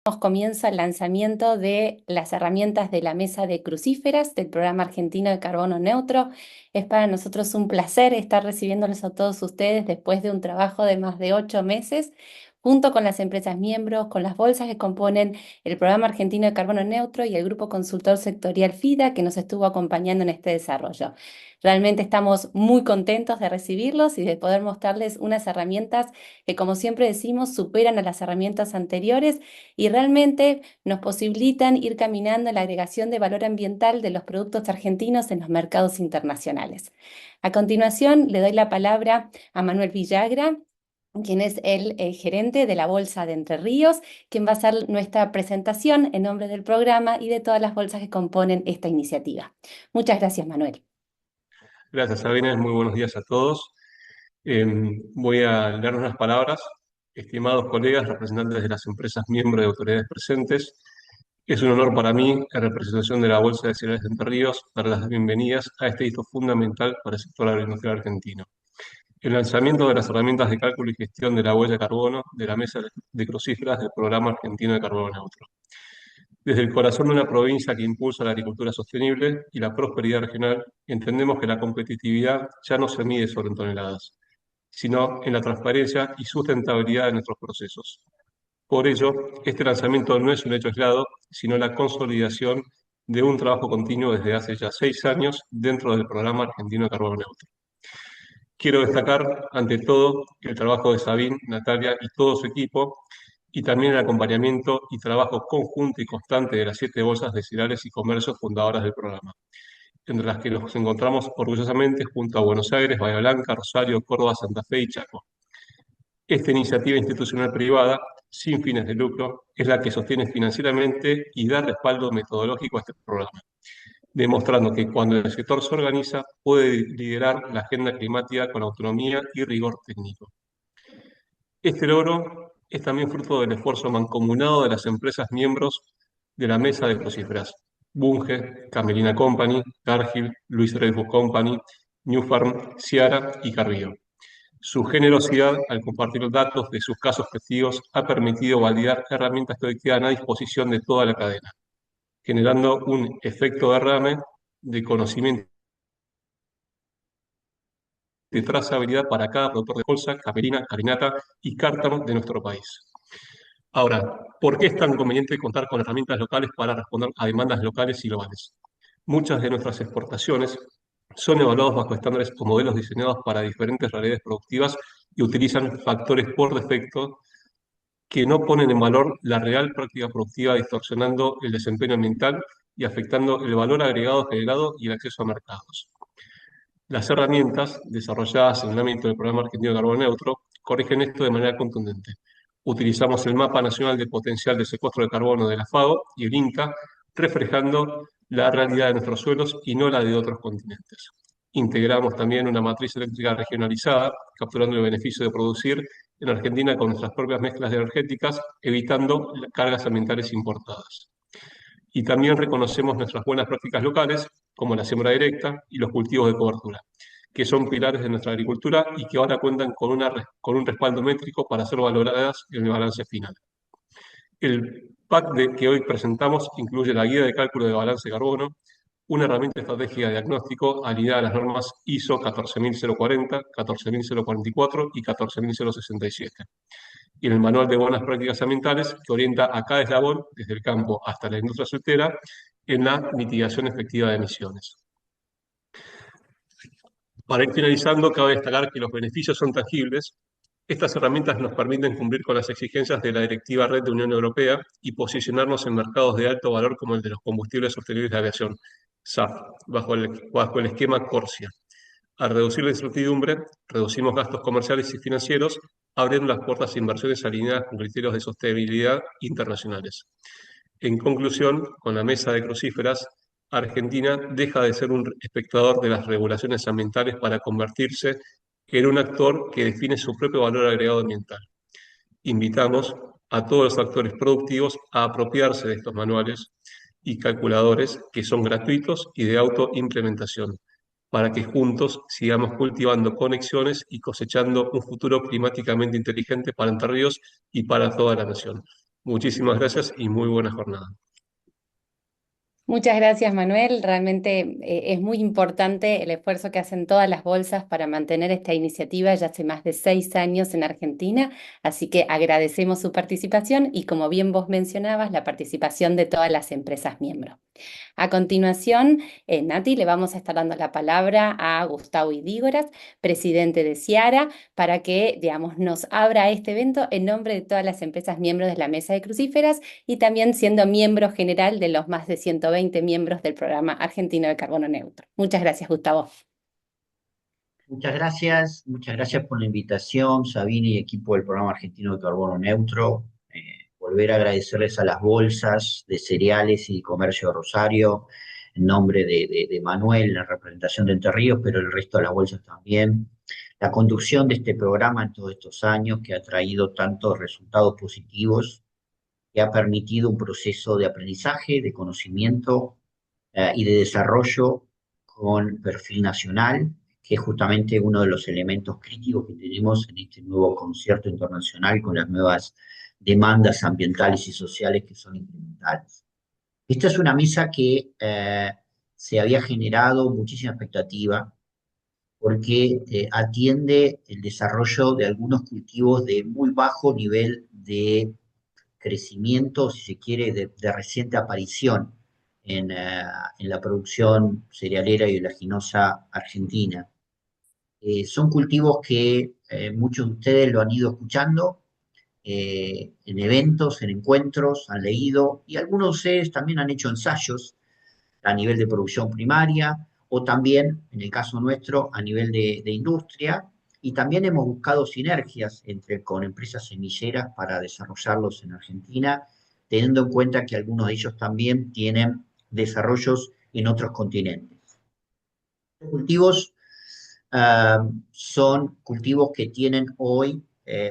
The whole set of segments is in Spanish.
Comienza el lanzamiento de las herramientas de la mesa de crucíferas del Programa Argentino de Carbono Neutro. Es para nosotros un placer estar recibiéndolos a todos ustedes después de un trabajo de más de 8 meses, junto con las empresas miembros, con las bolsas que componen el Programa Argentino de Carbono Neutro y el Grupo Consultor Sectorial FIDA, que nos estuvo acompañando en este desarrollo. Realmente estamos muy contentos de recibirlos y de poder mostrarles unas herramientas que, como siempre decimos, superan a las herramientas anteriores y realmente nos posibilitan ir caminando en la agregación de valor ambiental de los productos argentinos en los mercados internacionales. A continuación, le doy la palabra a Manuel Villagra, quien es el gerente de la Bolsa de Entre Ríos, quien va a hacer nuestra presentación en nombre del programa y de todas las bolsas que componen esta iniciativa. Muchas gracias, Manuel. Gracias, Sabina. Muy buenos días a todos. Voy a leer unas palabras. Estimados colegas, representantes de las empresas miembros de autoridades presentes, es un honor para mí, en representación de la Bolsa de Cereales de Entre Ríos, dar las bienvenidas a este hito fundamental para el sector agroindustrial argentino. El lanzamiento de las herramientas de cálculo y gestión de la huella de carbono de la mesa de crucíferas del Programa Argentino de Carbono Neutro. Desde el corazón de una provincia que impulsa la agricultura sostenible y la prosperidad regional, entendemos que la competitividad ya no se mide solo en toneladas, sino en la transparencia y sustentabilidad de nuestros procesos. Por ello, este lanzamiento no es un hecho aislado, sino la consolidación de un trabajo continuo desde hace ya 6 años dentro del Programa Argentino de Carbono Neutro. Quiero destacar, ante todo, el trabajo de Sabine, Natalia y todo su equipo, y también el acompañamiento y trabajo conjunto y constante de las 7 bolsas de cereales y comercios fundadoras del programa, entre las que nos encontramos orgullosamente junto a Buenos Aires, Bahía Blanca, Rosario, Córdoba, Santa Fe y Chaco. Esta iniciativa institucional privada, sin fines de lucro, es la que sostiene financieramente y da respaldo metodológico a este programa, demostrando que cuando el sector se organiza puede liderar la agenda climática con autonomía y rigor técnico. Este logro es también fruto del esfuerzo mancomunado de las empresas miembros de la mesa de crucíferas: Bunge, Camelina Company, Cargill, Luis Dreyfus Company, New Farm, Ciara y Carrillo. Su generosidad al compartir datos de sus casos festivos ha permitido validar herramientas que hoy quedan a disposición de toda la cadena, generando un efecto derrame de conocimiento de trazabilidad para cada productor de bolsa, camerina, carinata y cártamo de nuestro país. Ahora, ¿por qué es tan conveniente contar con herramientas locales para responder a demandas locales y globales? Muchas de nuestras exportaciones son evaluadas bajo estándares o modelos diseñados para diferentes realidades productivas y utilizan factores por defecto que no ponen en valor la real práctica productiva, distorsionando el desempeño ambiental y afectando el valor agregado generado y el acceso a mercados. Las herramientas desarrolladas en el ámbito del Programa Argentino de Carbono Neutro corrigen esto de manera contundente. Utilizamos el Mapa Nacional de Potencial de Secuestro de Carbono de la FAO y el INCA, reflejando la realidad de nuestros suelos y no la de otros continentes. Integramos también una matriz eléctrica regionalizada, capturando el beneficio de producir en Argentina con nuestras propias mezclas energéticas, evitando cargas ambientales importadas. Y también reconocemos nuestras buenas prácticas locales, como la siembra directa y los cultivos de cobertura, que son pilares de nuestra agricultura y que ahora cuentan con un respaldo métrico para ser valoradas en el balance final. El que hoy presentamos incluye la guía de cálculo de balance de carbono, una herramienta estratégica de diagnóstico alineada a las normas ISO 14040, 14044 y 14067, y en el Manual de Buenas Prácticas Ambientales, que orienta a cada eslabón, desde el campo hasta la industria azucarera, en la mitigación efectiva de emisiones. Para ir finalizando, cabe destacar que los beneficios son tangibles. Estas herramientas nos permiten cumplir con las exigencias de la Directiva Red de Unión Europea y posicionarnos en mercados de alto valor como el de los combustibles sostenibles de aviación, SAF, bajo el esquema CORSIA. Al reducir la incertidumbre, reducimos gastos comerciales y financieros, abriendo las puertas a inversiones alineadas con criterios de sostenibilidad internacionales. En conclusión, con la mesa de crucíferas, Argentina deja de ser un espectador de las regulaciones ambientales para convertirse en un actor que define su propio valor agregado ambiental. Invitamos a todos los actores productivos a apropiarse de estos manuales y calculadores que son gratuitos y de autoimplementación, para que juntos sigamos cultivando conexiones y cosechando un futuro climáticamente inteligente para Entre Ríos y para toda la nación. Muchísimas gracias y muy buena jornada. Muchas gracias, Manuel. Realmente es muy importante el esfuerzo que hacen todas las bolsas para mantener esta iniciativa ya hace más de 6 años en Argentina, así que agradecemos su participación y, como bien vos mencionabas, la participación de todas las empresas miembros. A continuación, Nati, le vamos a estar dando la palabra a Gustavo Idígoras, presidente de Ciara, para que, digamos, nos abra este evento en nombre de todas las empresas miembros de la Mesa de Crucíferas y también siendo miembro general de los más de 120 miembros del Programa Argentino de Carbono Neutro. Muchas gracias, Gustavo. Muchas gracias por la invitación, Sabine y equipo del Programa Argentino de Carbono Neutro. Volver a agradecerles a las bolsas de cereales y comercio de Rosario, en nombre de Manuel, la representación de Entre Ríos, pero el resto de las bolsas también. La conducción de este programa en todos estos años que ha traído tantos resultados positivos, que ha permitido un proceso de aprendizaje, de conocimiento y de desarrollo con perfil nacional, que es justamente uno de los elementos críticos que tenemos en este nuevo concierto internacional con las nuevas demandas ambientales y sociales que son incrementales. Esta es una mesa que se había generado muchísima expectativa porque atiende el desarrollo de algunos cultivos de muy bajo nivel de crecimiento, si se quiere, de reciente aparición en la producción cerealera y oleaginosa argentina. Son cultivos que muchos de ustedes lo han ido escuchando en eventos, en encuentros, han leído, y algunos de ustedes también han hecho ensayos a nivel de producción primaria o también, en el caso nuestro, a nivel de industria. Y también hemos buscado sinergias con empresas semilleras para desarrollarlos en Argentina, teniendo en cuenta que algunos de ellos también tienen desarrollos en otros continentes. Los cultivos son cultivos que tienen hoy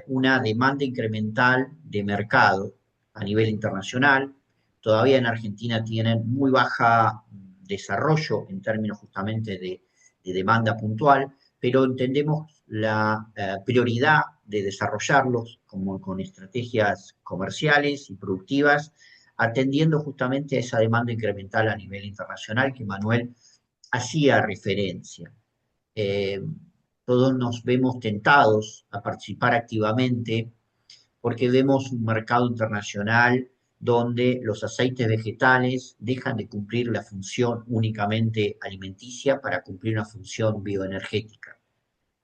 una demanda incremental de mercado a nivel internacional. Todavía en Argentina tienen muy baja desarrollo en términos justamente de demanda puntual, pero entendemos la prioridad de desarrollarlos como con estrategias comerciales y productivas, atendiendo justamente a esa demanda incremental a nivel internacional que Manuel hacía referencia. Eh, Todos nos vemos tentados a participar activamente porque vemos un mercado internacional donde los aceites vegetales dejan de cumplir la función únicamente alimenticia para cumplir una función bioenergética.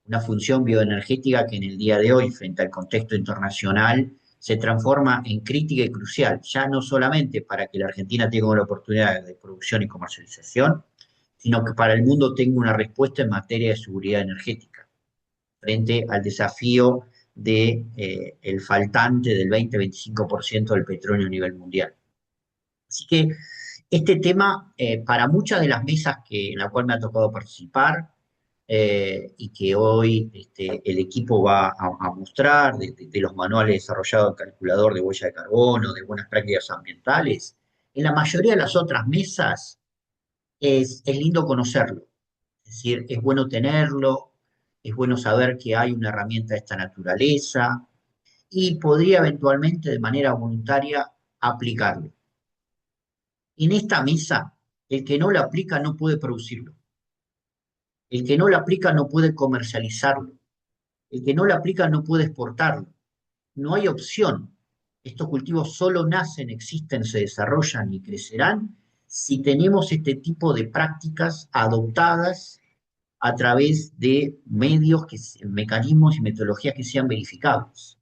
Una función bioenergética que en el día de hoy, frente al contexto internacional, se transforma en crítica y crucial, ya no solamente para que la Argentina tenga una oportunidad de producción y comercialización, sino que para el mundo tenga una respuesta en materia de seguridad energética frente al desafío de, el faltante del 20-25% del petróleo a nivel mundial. Así que este tema, para muchas de las mesas en la cual me ha tocado participar y que hoy el equipo va a mostrar, de los manuales desarrollados en calculador de huella de carbono, de buenas prácticas ambientales, en la mayoría de las otras mesas es lindo conocerlo. Es decir, es bueno tenerlo, es bueno saber que hay una herramienta de esta naturaleza y podría eventualmente de manera voluntaria aplicarlo. En esta mesa, el que no lo aplica no puede producirlo. El que no lo aplica no puede comercializarlo. El que no lo aplica no puede exportarlo. No hay opción. Estos cultivos solo nacen, existen, se desarrollan y crecerán si tenemos este tipo de prácticas adoptadas a través de medios, mecanismos y metodologías que sean verificables.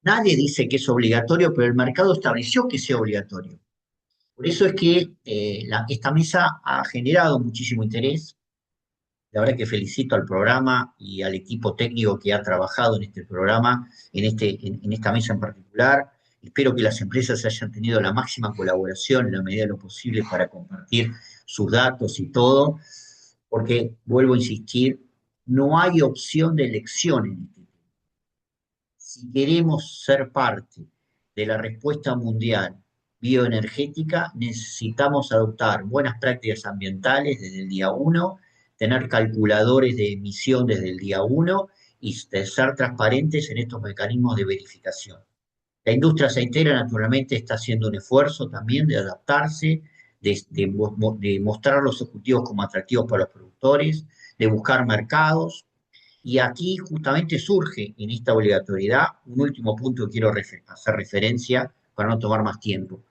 Nadie dice que es obligatorio, pero el mercado estableció que sea obligatorio. Por eso es que esta mesa ha generado muchísimo interés. La verdad que felicito al programa y al equipo técnico que ha trabajado en este programa, en esta mesa en particular. Espero que las empresas hayan tenido la máxima colaboración en la medida de lo posible para compartir sus datos y todo, porque, vuelvo a insistir, no hay opción de elección en este tema. Si queremos ser parte de la respuesta mundial bioenergética, necesitamos adoptar buenas prácticas ambientales desde el día uno, tener calculadores de emisión desde el día uno y ser transparentes en estos mecanismos de verificación. La industria aceitera naturalmente está haciendo un esfuerzo también de adaptarse, de mostrar los objetivos como atractivos para los productores, de buscar mercados. Y aquí justamente surge en esta obligatoriedad un último punto que quiero hacer referencia para no tomar más tiempo.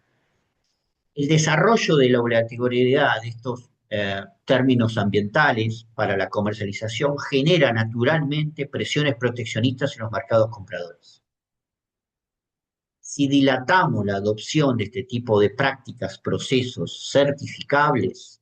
El desarrollo de la obligatoriedad de estos términos ambientales para la comercialización genera naturalmente presiones proteccionistas en los mercados compradores. Si dilatamos la adopción de este tipo de prácticas, procesos certificables,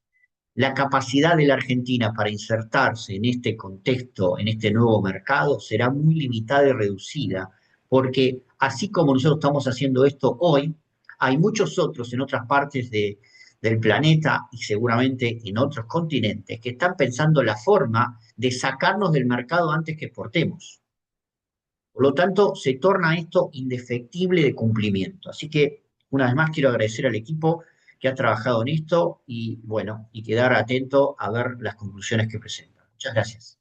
la capacidad de la Argentina para insertarse en este contexto, en este nuevo mercado, será muy limitada y reducida, porque así como nosotros estamos haciendo esto hoy, hay muchos otros en otras partes del planeta y seguramente en otros continentes que están pensando la forma de sacarnos del mercado antes que exportemos. Por lo tanto, se torna esto indefectible de cumplimiento. Así que, una vez más, quiero agradecer al equipo que ha trabajado en esto y, bueno, y quedar atento a ver las conclusiones que presentan. Muchas gracias.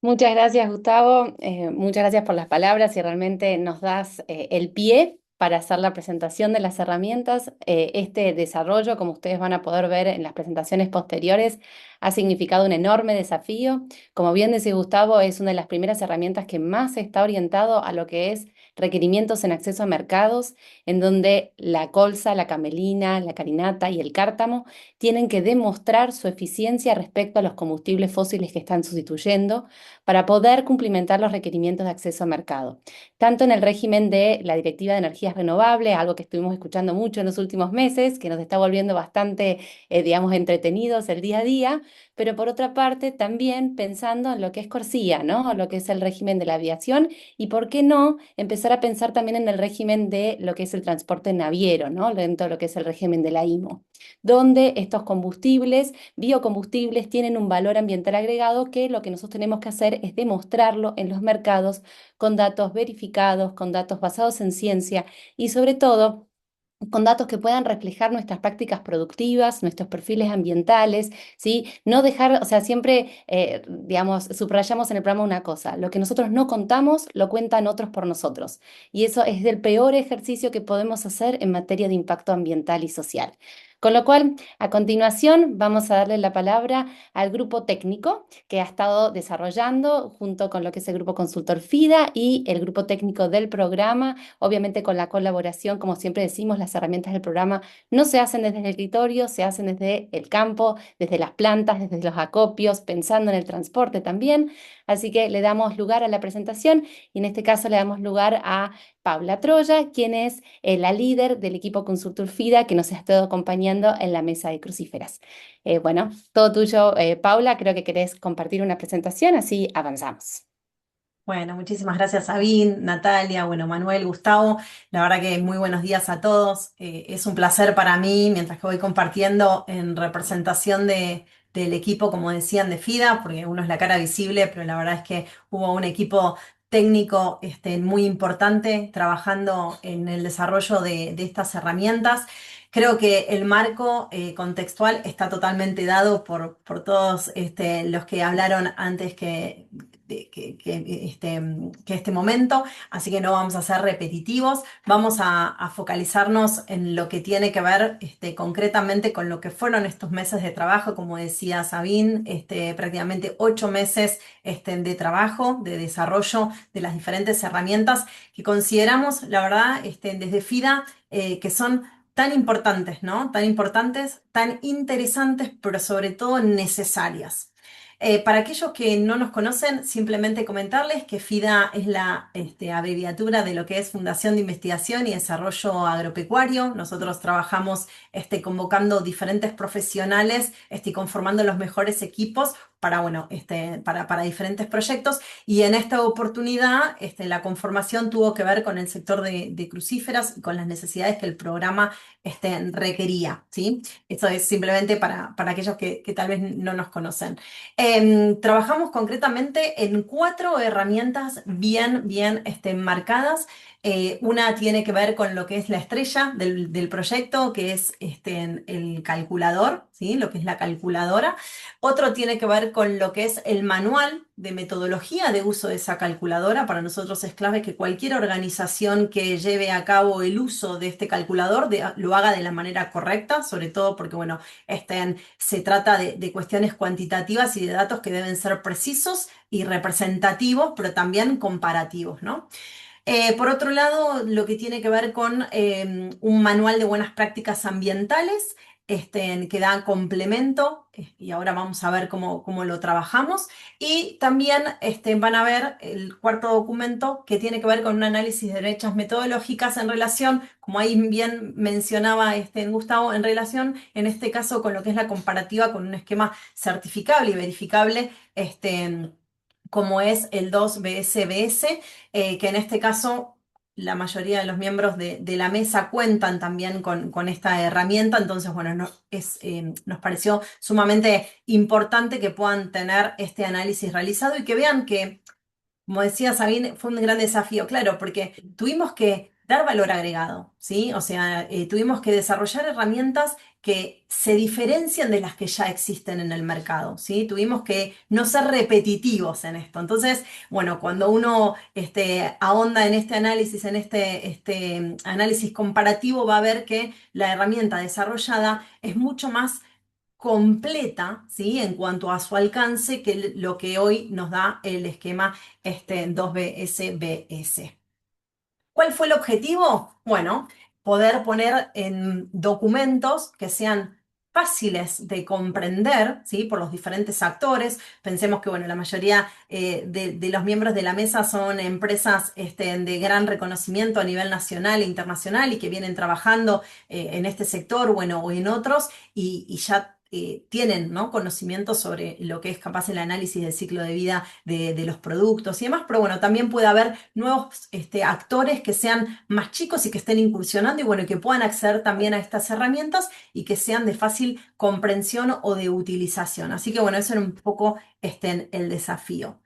Muchas gracias, Gustavo. Muchas gracias por las palabras y realmente nos das el pie para hacer la presentación de las herramientas. Este desarrollo, como ustedes van a poder ver en las presentaciones posteriores, ha significado un enorme desafío. Como bien decía Gustavo, es una de las primeras herramientas que más está orientado a lo que es requerimientos en acceso a mercados, en donde la colza, la camelina, la carinata y el cártamo tienen que demostrar su eficiencia respecto a los combustibles fósiles que están sustituyendo para poder cumplimentar los requerimientos de acceso a mercado, tanto en el régimen de la Directiva de Energías Renovables, algo que estuvimos escuchando mucho en los últimos meses, que nos está volviendo bastante, digamos, entretenidos el día a día, pero por otra parte también pensando en lo que es CORSIA, ¿no? Lo que es el régimen de la aviación y, ¿por qué no?, empezar a pensar también en el régimen de lo que es el transporte naviero, ¿no? Dentro de lo que es el régimen de la IMO, donde estos combustibles, biocombustibles, tienen un valor ambiental agregado que lo que nosotros tenemos que hacer es demostrarlo en los mercados con datos verificados, con datos basados en ciencia y sobre todo con datos que puedan reflejar nuestras prácticas productivas, nuestros perfiles ambientales, ¿sí? No dejar, o sea, siempre, digamos, subrayamos en el programa una cosa: lo que nosotros no contamos, lo cuentan otros por nosotros. Y eso es el peor ejercicio que podemos hacer en materia de impacto ambiental y social. Con lo cual, a continuación, vamos a darle la palabra al grupo técnico que ha estado desarrollando junto con lo que es el grupo consultor FIDA y el grupo técnico del programa, obviamente con la colaboración, como siempre decimos, las herramientas del programa no se hacen desde el escritorio, se hacen desde el campo, desde las plantas, desde los acopios, pensando en el transporte también. Así que le damos lugar a la presentación y en este caso le damos lugar a Paula Troya, quien es la líder del equipo Consultor FIDA que nos ha estado acompañando en la mesa de crucíferas. Bueno, todo tuyo, Paula. Creo que querés compartir una presentación, así avanzamos. Bueno, muchísimas gracias, Sabín, Natalia, bueno, Manuel, Gustavo. La verdad que muy buenos días a todos. Es un placer para mí, mientras que voy compartiendo en representación del equipo, como decían, de FIDA, porque uno es la cara visible, pero la verdad es que hubo un equipo técnico muy importante trabajando en el desarrollo de estas herramientas. Creo que el marco contextual está totalmente dado por todos los que hablaron antes que este momento, así que no vamos a ser repetitivos, vamos a focalizarnos en lo que tiene que ver concretamente con lo que fueron estos meses de trabajo, como decía Sabín, prácticamente 8 meses de trabajo, de desarrollo de las diferentes herramientas que consideramos, la verdad, desde FIDA, que son tan importantes, ¿no? Tan importantes, tan interesantes, pero sobre todo necesarias. Para aquellos que no nos conocen, simplemente comentarles que FIDA es la abreviatura de lo que es Fundación de Investigación y Desarrollo Agropecuario. Nosotros trabajamos convocando diferentes profesionales y conformando los mejores equipos para, bueno, para diferentes proyectos, y en esta oportunidad la conformación tuvo que ver con el sector de crucíferas y con las necesidades que el programa requería, ¿sí? Esto es simplemente para aquellos que tal vez no nos conocen. Trabajamos concretamente en 4 herramientas bien marcadas. Una tiene que ver con lo que es la estrella del proyecto, que es el calculador. ¿sí? Lo que es la calculadora. Otro tiene que ver con lo que es el manual de metodología de uso de esa calculadora. Para nosotros es clave que cualquier organización que lleve a cabo el uso de este calculador lo haga de la manera correcta, sobre todo porque, bueno, se trata de cuestiones cuantitativas y de datos que deben ser precisos y representativos, pero también comparativos, ¿no? Por otro lado, lo que tiene que ver con un manual de buenas prácticas ambientales, que da complemento, y ahora vamos a ver cómo lo trabajamos. Y también van a ver el cuarto documento que tiene que ver con un análisis de brechas metodológicas en relación, como ahí bien mencionaba Gustavo, en relación, en este caso, con lo que es la comparativa con un esquema certificable y verificable, como es el 2BSBS, que en este caso la mayoría de los miembros de la mesa cuentan también con esta herramienta. Entonces, bueno, nos pareció sumamente importante que puedan tener este análisis realizado y que vean que, como decía Sabine, fue un gran desafío, claro, porque tuvimos que dar valor agregado, ¿sí? O sea, tuvimos que desarrollar herramientas que se diferencian de las que ya existen en el mercado, ¿sí? Tuvimos que no ser repetitivos en esto. Entonces, bueno, cuando uno ahonda en este análisis, en este análisis comparativo, va a ver que la herramienta desarrollada es mucho más completa, ¿sí? En cuanto a su alcance que lo que hoy nos da el esquema 2BSBS. ¿Cuál fue el objetivo? Bueno, poder poner en documentos que sean fáciles de comprender, ¿sí? Por los diferentes actores. Pensemos que, bueno, la mayoría de los miembros de la mesa son empresas de gran reconocimiento a nivel nacional e internacional y que vienen trabajando en este sector, bueno, o en otros, y ya tienen, ¿no?, conocimiento sobre lo que es capaz el análisis del ciclo de vida de los productos y demás. Pero bueno, también puede haber nuevos actores que sean más chicos y que estén incursionando y, bueno, que puedan acceder también a estas herramientas y que sean de fácil comprensión o de utilización. Así que, bueno, eso era un poco el desafío.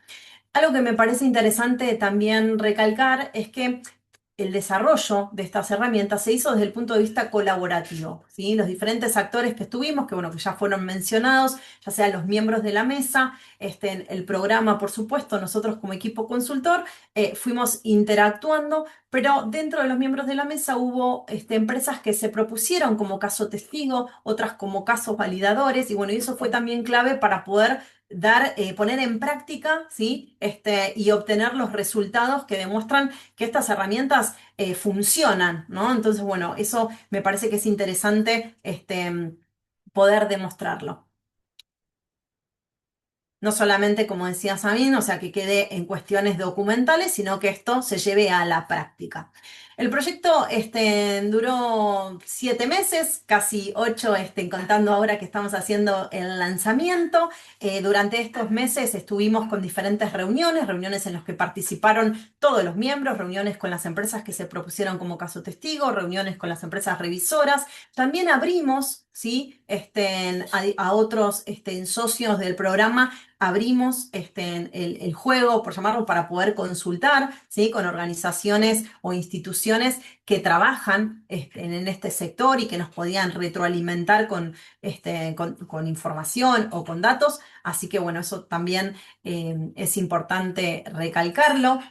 Algo que me parece interesante también recalcar es que el desarrollo de estas herramientas se hizo desde el punto de vista colaborativo, ¿sí? Los diferentes actores que estuvimos, que, bueno, que ya fueron mencionados, ya sean los miembros de la mesa, el programa, por supuesto, nosotros como equipo consultor, fuimos interactuando, pero dentro de los miembros de la mesa hubo empresas que se propusieron como caso testigo, otras como casos validadores, y bueno, y eso fue también clave para poder poner en práctica, ¿sí? Y obtener los resultados que demuestran que estas herramientas funcionan, ¿no? Entonces, bueno, eso me parece que es interesante poder demostrarlo. No solamente, como decía Sabine, o sea, que quede en cuestiones documentales, sino que esto se lleve a la práctica. El proyecto duró 7 meses, casi 8, contando ahora que estamos haciendo el lanzamiento. Durante estos meses estuvimos con diferentes reuniones en las que participaron todos los miembros, reuniones con las empresas que se propusieron como caso testigo, reuniones con las empresas revisoras. También abrimos, ¿sí? A otros socios del programa, abrimos el juego, por llamarlo, para poder consultar, ¿sí?, con organizaciones o instituciones que trabajan en este sector y que nos podían retroalimentar con información o con datos. Así que, bueno, eso también es importante recalcarlo.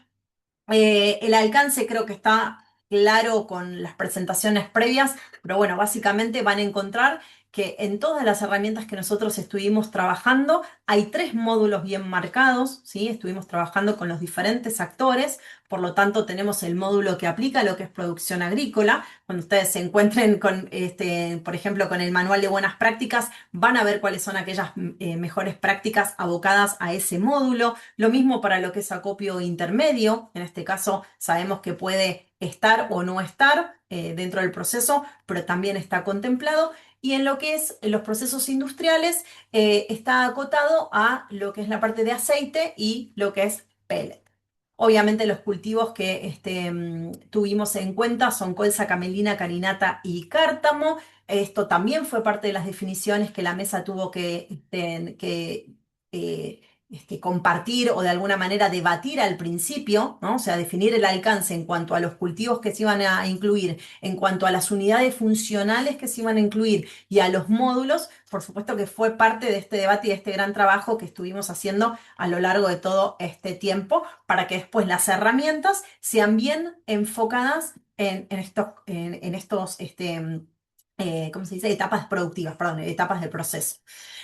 El alcance creo que está claro con las presentaciones previas, pero bueno, básicamente van a encontrar que en todas las herramientas que nosotros estuvimos trabajando hay 3 módulos bien marcados, ¿sí? Estuvimos trabajando con los diferentes actores, por lo tanto tenemos el módulo que aplica lo que es producción agrícola. Cuando ustedes se encuentren con, por ejemplo, con el manual de buenas prácticas, van a ver cuáles son aquellas mejores prácticas abocadas a ese módulo. Lo mismo para lo que es acopio intermedio. En este caso sabemos que puede estar o no estar dentro del proceso, pero también está contemplado. Y en lo que es los procesos industriales, está acotado a lo que es la parte de aceite y lo que es pellet. Obviamente los cultivos que tuvimos en cuenta son colza, camelina, carinata y cártamo. Esto también fue parte de las definiciones que la mesa tuvo que compartir o de alguna manera debatir al principio, ¿no? O sea, definir el alcance en cuanto a los cultivos que se iban a incluir, en cuanto a las unidades funcionales que se iban a incluir y a los módulos, por supuesto que fue parte de este debate y de este gran trabajo que estuvimos haciendo a lo largo de todo este tiempo para que después las herramientas sean bien enfocadas en estos ¿cómo se dice? Etapas productivas, perdón, etapas de proceso.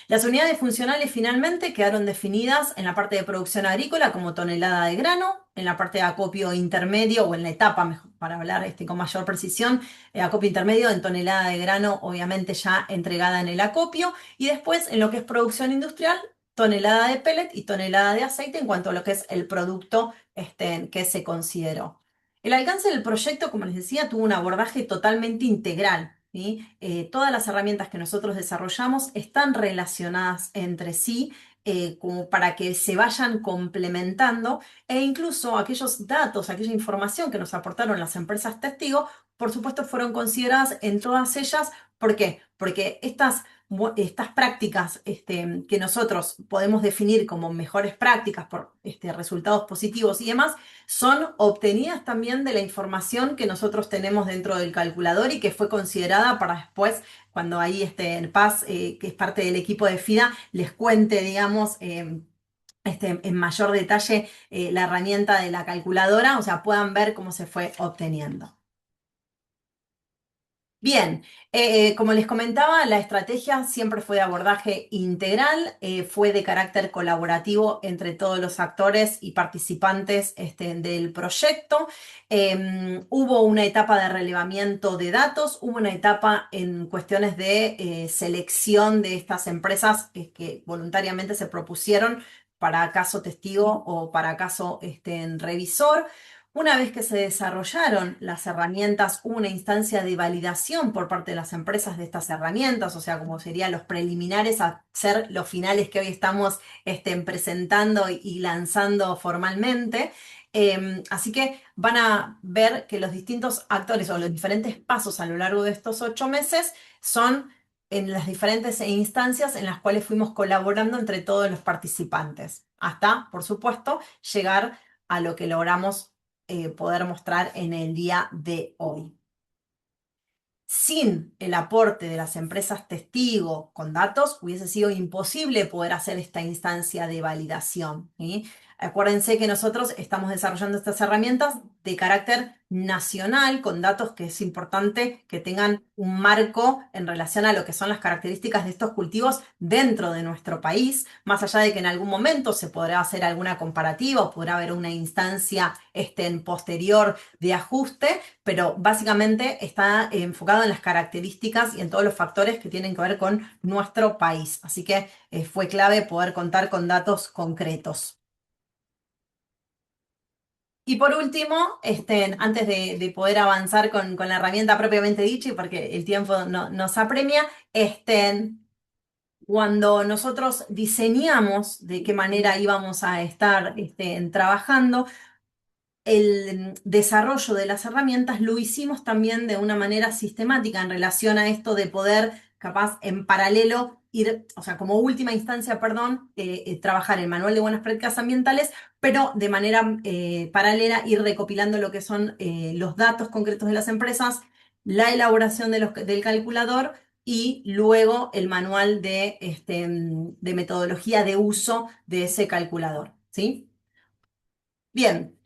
Las unidades funcionales finalmente quedaron definidas en la parte de producción agrícola como tonelada de grano, en la parte de acopio intermedio o en la etapa, mejor, para hablar con mayor precisión, acopio intermedio en tonelada de grano, obviamente ya entregada en el acopio, y después en lo que es producción industrial, tonelada de pellet y tonelada de aceite en cuanto a lo que es el producto que se consideró. El alcance del proyecto, como les decía, tuvo un abordaje totalmente integral. ¿Sí? Todas las herramientas que nosotros desarrollamos están relacionadas entre sí como para que se vayan complementando e incluso aquellos datos, aquella información que nos aportaron las empresas testigo, por supuesto fueron consideradas en todas ellas. ¿Por qué? Porque estas prácticas que nosotros podemos definir como mejores prácticas por resultados positivos y demás, son obtenidas también de la información que nosotros tenemos dentro del calculador y que fue considerada para después, cuando ahí Paz, que es parte del equipo de FIDA, les cuente, digamos, en mayor detalle la herramienta de la calculadora, o sea, puedan ver cómo se fue obteniendo. Bien, como les comentaba, la estrategia siempre fue de abordaje integral, fue de carácter colaborativo entre todos los actores y participantes del proyecto. Hubo una etapa de relevamiento de datos, hubo una etapa en cuestiones de selección de estas empresas que voluntariamente se propusieron para caso testigo o para caso revisor. Una vez que se desarrollaron las herramientas, hubo una instancia de validación por parte de las empresas de estas herramientas, o sea, como serían los preliminares a ser los finales que hoy estamos presentando y lanzando formalmente. Así que van a ver que los distintos actores o los diferentes pasos a lo largo de estos 8 meses son en las diferentes instancias en las cuales fuimos colaborando entre todos los participantes, hasta, por supuesto, llegar a lo que logramos poder mostrar en el día de hoy. Sin el aporte de las empresas testigo con datos, hubiese sido imposible poder hacer esta instancia de validación, ¿sí? Acuérdense que nosotros estamos desarrollando estas herramientas de carácter nacional, con datos que es importante que tengan un marco en relación a lo que son las características de estos cultivos dentro de nuestro país, más allá de que en algún momento se podrá hacer alguna comparativa o podrá haber una instancia en posterior de ajuste, pero básicamente está enfocado en las características y en todos los factores que tienen que ver con nuestro país. Así que fue clave poder contar con datos concretos. Y por último, antes de poder avanzar con la herramienta propiamente dicha, y porque el tiempo nos apremia, cuando nosotros diseñamos de qué manera íbamos a estar trabajando, el desarrollo de las herramientas lo hicimos también de una manera sistemática en relación a esto de poder, capaz, en paralelo, ir, o sea, como última instancia, perdón, trabajar el manual de buenas prácticas ambientales, pero de manera paralela ir recopilando lo que son los datos concretos de las empresas, la elaboración del calculador y luego el manual de metodología de uso de ese calculador, ¿sí? Bien.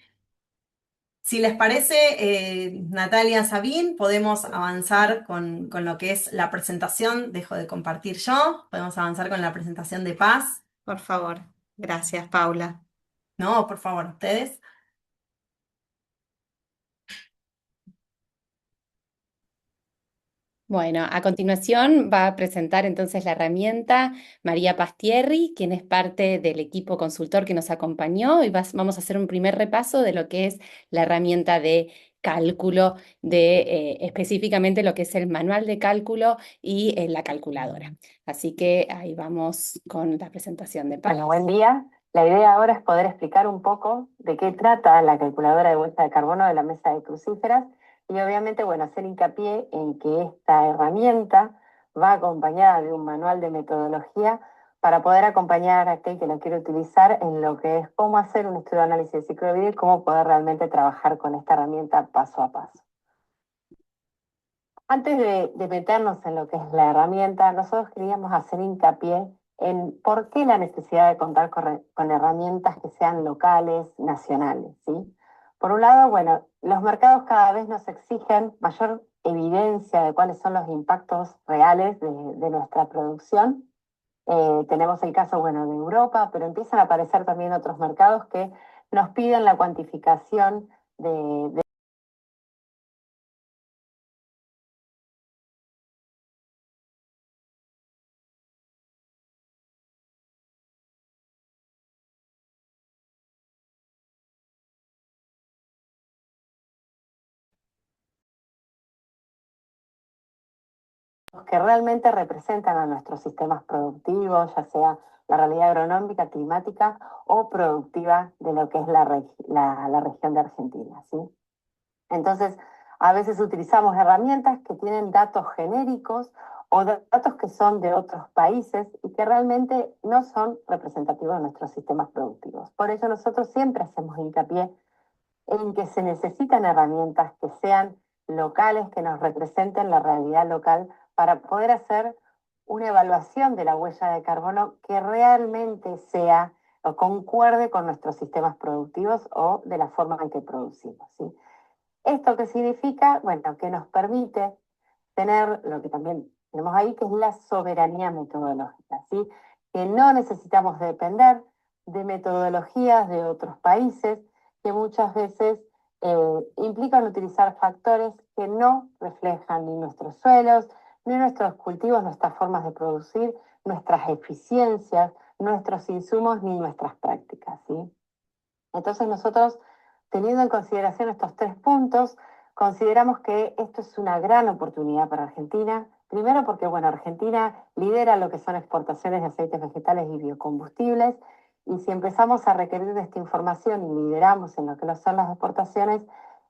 Si les parece, Natalia, Sabín, podemos avanzar con lo que es la presentación. Dejo de compartir yo. Podemos avanzar con la presentación de Paz. Por favor, gracias, Paula. No, por favor, ustedes. Bueno, a continuación va a presentar entonces la herramienta María Pastierri, quien es parte del equipo consultor que nos acompañó, y vamos a hacer un primer repaso de lo que es la herramienta de cálculo, de específicamente lo que es el manual de cálculo y la calculadora. Así que ahí vamos con la presentación de Paz. Bueno, buen día. La idea ahora es poder explicar un poco de qué trata la calculadora de huella de carbono de la mesa de crucíferas y obviamente, bueno, hacer hincapié en que esta herramienta va acompañada de un manual de metodología para poder acompañar a aquel que lo quiere utilizar en lo que es cómo hacer un estudio de análisis de ciclo de vida y cómo poder realmente trabajar con esta herramienta paso a paso. Antes de meternos en lo que es la herramienta, nosotros queríamos hacer hincapié en por qué la necesidad de contar con herramientas que sean locales, nacionales, ¿sí? Por un lado, bueno, los mercados cada vez nos exigen mayor evidencia de cuáles son los impactos reales de nuestra producción. Tenemos el caso, bueno, de Europa, pero empiezan a aparecer también otros mercados que nos piden la cuantificación de que realmente representan a nuestros sistemas productivos, ya sea la realidad agronómica, climática o productiva de lo que es la región de Argentina, ¿sí? Entonces, a veces utilizamos herramientas que tienen datos genéricos o datos que son de otros países y que realmente no son representativos de nuestros sistemas productivos. Por ello, nosotros siempre hacemos hincapié en que se necesitan herramientas que sean locales, que nos representen la realidad local para poder hacer una evaluación de la huella de carbono que realmente sea o concuerde con nuestros sistemas productivos o de la forma en que producimos, ¿sí? ¿Esto qué significa? Bueno, que nos permite tener lo que también tenemos ahí, que es la soberanía metodológica, ¿sí? Que no necesitamos depender de metodologías de otros países que muchas veces implican utilizar factores que no reflejan ni nuestros suelos, ni nuestros cultivos, nuestras formas de producir, nuestras eficiencias, nuestros insumos, ni nuestras prácticas, ¿sí? Entonces nosotros, teniendo en consideración estos 3 puntos, consideramos que esto es una gran oportunidad para Argentina. Primero porque, bueno, Argentina lidera lo que son exportaciones de aceites vegetales y biocombustibles, y si empezamos a requerir de esta información y lideramos en lo que son las exportaciones,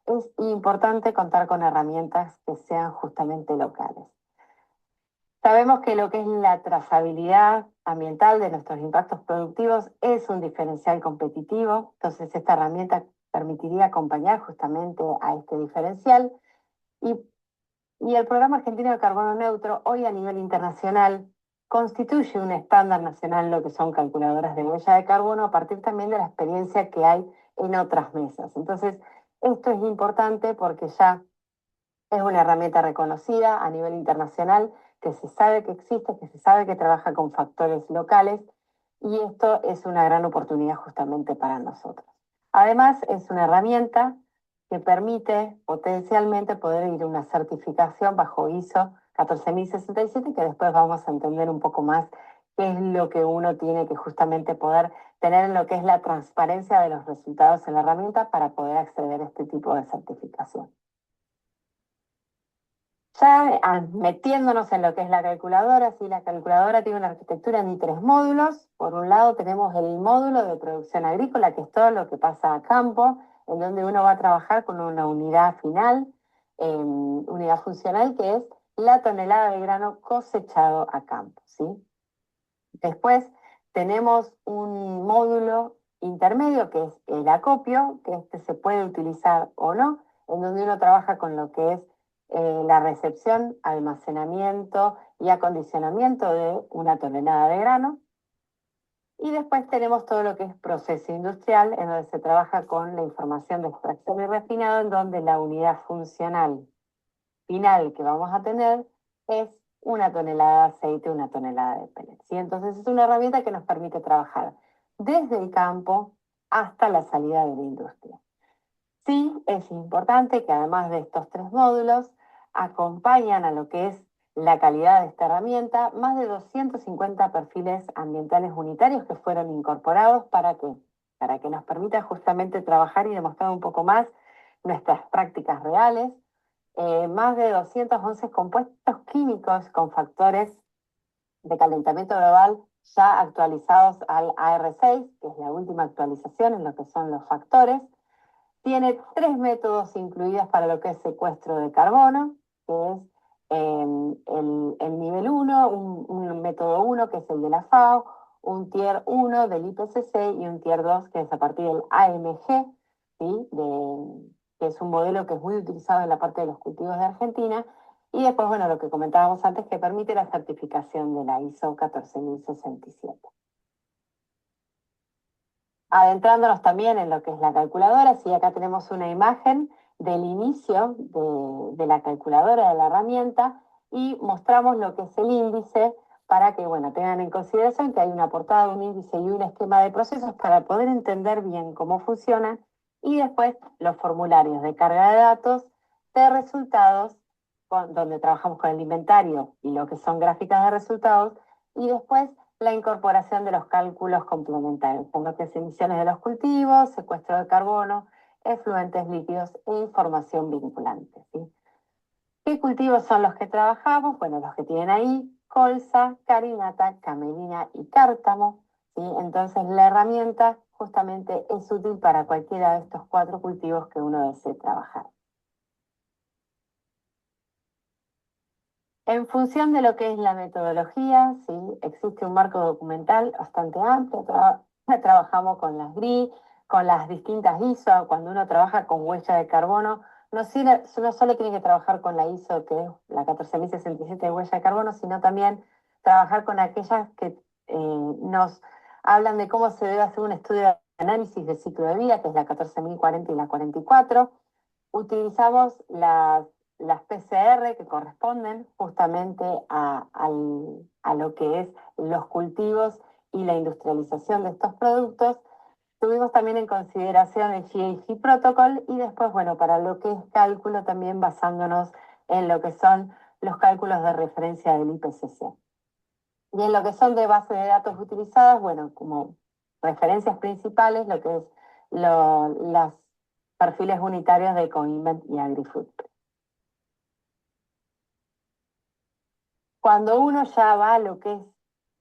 es importante contar con herramientas que sean justamente locales. Sabemos que lo que es la trazabilidad ambiental de nuestros impactos productivos es un diferencial competitivo, entonces esta herramienta permitiría acompañar justamente a este diferencial y el Programa Argentino de Carbono Neutro hoy a nivel internacional constituye un estándar nacional en lo que son calculadoras de huella de carbono a partir también de la experiencia que hay en otras mesas. Entonces, esto es importante porque ya es una herramienta reconocida a nivel internacional, que se sabe que existe, que se sabe que trabaja con factores locales, y esto es una gran oportunidad justamente para nosotros. Además, es una herramienta que permite potencialmente poder ir a una certificación bajo ISO 14067, que después vamos a entender un poco más qué es lo que uno tiene que justamente poder tener en lo que es la transparencia de los resultados en la herramienta para poder acceder a este tipo de certificación. Ya metiéndonos en lo que es la calculadora, sí, la calculadora tiene una arquitectura en 3 módulos. Por un lado tenemos el módulo de producción agrícola, que es todo lo que pasa a campo, en donde uno va a trabajar con una unidad final, unidad funcional, que es la tonelada de grano cosechado a campo, ¿sí? Después tenemos un módulo intermedio, que es el acopio, que este se puede utilizar o no, en donde uno trabaja con lo que es la recepción, almacenamiento y acondicionamiento de una tonelada de grano. Y después tenemos todo lo que es proceso industrial, en donde se trabaja con la información de extracción y refinado, en donde la unidad funcional final que vamos a tener es una tonelada de aceite, una tonelada de pellets, ¿sí? Entonces es una herramienta que nos permite trabajar desde el campo hasta la salida de la industria. Sí, es importante que además de estos 3 módulos, acompañan a lo que es la calidad de esta herramienta más de 250 perfiles ambientales unitarios que fueron incorporados para que nos permita justamente trabajar y demostrar un poco más nuestras prácticas reales, más de 211 compuestos químicos con factores de calentamiento global ya actualizados al AR6, que es la última actualización en lo que son los factores. Tiene 3 métodos incluidos para lo que es secuestro de carbono, que es el nivel 1, un método 1 que es el de la FAO, un Tier 1 del IPCC y un Tier 2 que es a partir del AMG, ¿sí? Que es un modelo que es muy utilizado en la parte de los cultivos de Argentina. Y después, bueno, lo que comentábamos antes, que permite la certificación de la ISO 14067. Adentrándonos también en lo que es la calculadora, sí, acá tenemos una imagen del inicio de la calculadora, de la herramienta, y mostramos lo que es el índice para que, bueno, tengan en consideración que hay una portada, un índice y un esquema de procesos para poder entender bien cómo funcionan, y después los formularios de carga de datos, de resultados, donde trabajamos con el inventario y lo que son gráficas de resultados, y después la incorporación de los cálculos complementarios, como que es emisiones de los cultivos, secuestro de carbono, efluentes líquidos e información vinculante, ¿sí? ¿Qué cultivos son los que trabajamos? Bueno, los que tienen ahí, colza, carinata, camelina y cártamo, ¿sí? Entonces la herramienta justamente es útil para cualquiera de estos 4 cultivos que uno desee trabajar. En función de lo que es la metodología, ¿sí? Existe un marco documental bastante amplio. Trabajamos con las GRI, con las distintas ISO. Cuando uno trabaja con huella de carbono, no solo tiene que trabajar con la ISO, que es la 14067 de huella de carbono, sino también trabajar con aquellas que nos hablan de cómo se debe hacer un estudio de análisis de ciclo de vida, que es la 14040 y la 44. Utilizamos las PCR que corresponden justamente a lo que es los cultivos y la industrialización de estos productos. Tuvimos también en consideración el GAP Protocol y después, bueno, para lo que es cálculo también basándonos en lo que son los cálculos de referencia del IPCC. Y en lo que son de base de datos utilizadas, bueno, como referencias principales, lo que es los perfiles unitarios de Coinvent y AgriFood. Cuando uno ya va a lo que es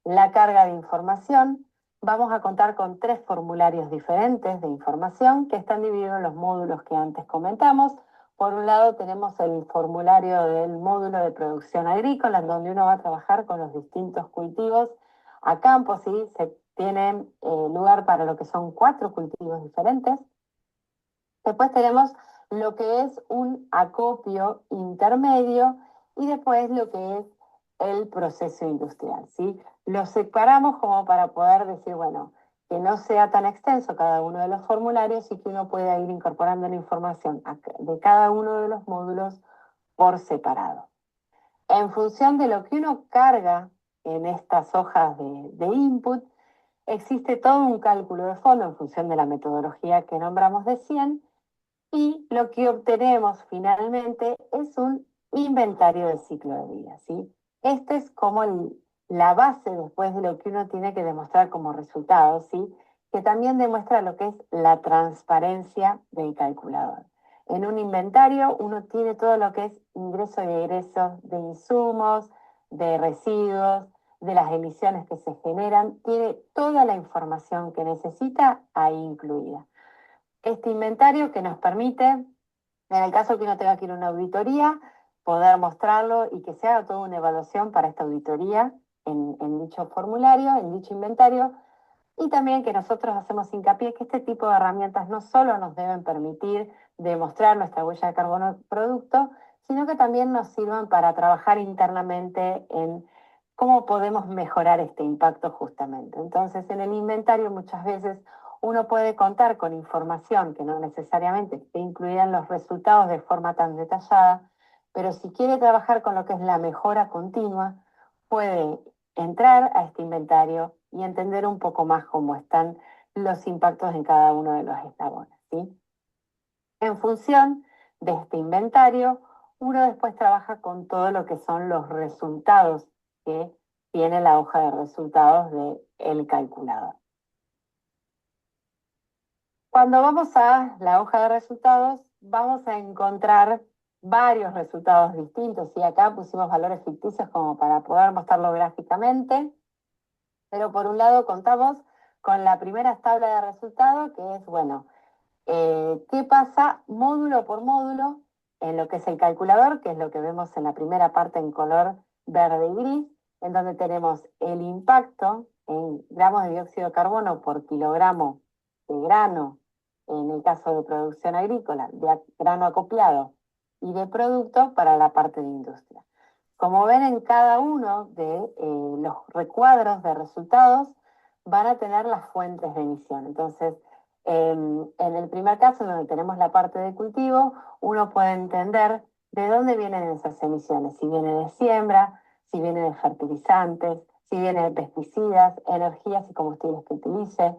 la carga de información, vamos a contar con 3 formularios diferentes de información que están divididos en los módulos que antes comentamos. Por un lado tenemos el formulario del módulo de producción agrícola, en donde uno va a trabajar con los distintos cultivos a campo, ¿sí? Se tiene lugar para lo que son 4 cultivos diferentes. Después tenemos lo que es un acopio intermedio y después lo que es el proceso industrial, ¿sí? Lo separamos como para poder decir, bueno, que no sea tan extenso cada uno de los formularios y que uno pueda ir incorporando la información de cada uno de los módulos por separado. En función de lo que uno carga en estas hojas de input, existe todo un cálculo de fondo en función de la metodología que nombramos de 100, y lo que obtenemos finalmente es un inventario de ciclo de vida, ¿sí? Este es como la base después de lo que uno tiene que demostrar como resultado, ¿sí? Que también demuestra lo que es la transparencia del calculador. En un inventario uno tiene todo lo que es ingreso y egreso de insumos, de residuos, de las emisiones que se generan, tiene toda la información que necesita ahí incluida. Este inventario que nos permite, en el caso que uno tenga que ir a una auditoría, poder mostrarlo y que se haga toda una evaluación para esta auditoría en dicho formulario, en dicho inventario, y también que nosotros hacemos hincapié que este tipo de herramientas no solo nos deben permitir demostrar nuestra huella de carbono del producto, sino que también nos sirvan para trabajar internamente en cómo podemos mejorar este impacto justamente. Entonces, en el inventario muchas veces uno puede contar con información que no necesariamente esté incluida en los resultados de forma tan detallada, pero si quiere trabajar con lo que es la mejora continua, puede entrar a este inventario y entender un poco más cómo están los impactos en cada uno de los eslabones, ¿sí? En función de este inventario, uno después trabaja con todo lo que son los resultados que tiene la hoja de resultados del calculador. Cuando vamos a la hoja de resultados, vamos a encontrar varios resultados distintos. Y acá pusimos valores ficticios como para poder mostrarlo gráficamente. Pero por un lado contamos con la primera tabla de resultados, que es, bueno, ¿qué pasa módulo por módulo en lo que es el calculador, que es lo que vemos en la primera parte en color verde y gris, en donde tenemos el impacto en gramos de dióxido de carbono por kilogramo de grano, en el caso de producción agrícola, de grano acopiado y de producto para la parte de industria. Como ven, en cada uno de los recuadros de resultados van a tener las fuentes de emisión. Entonces, en el primer caso, donde tenemos la parte de cultivo, uno puede entender de dónde vienen esas emisiones, si viene de siembra, si viene de fertilizantes, si viene de pesticidas, energías y combustibles que utilice,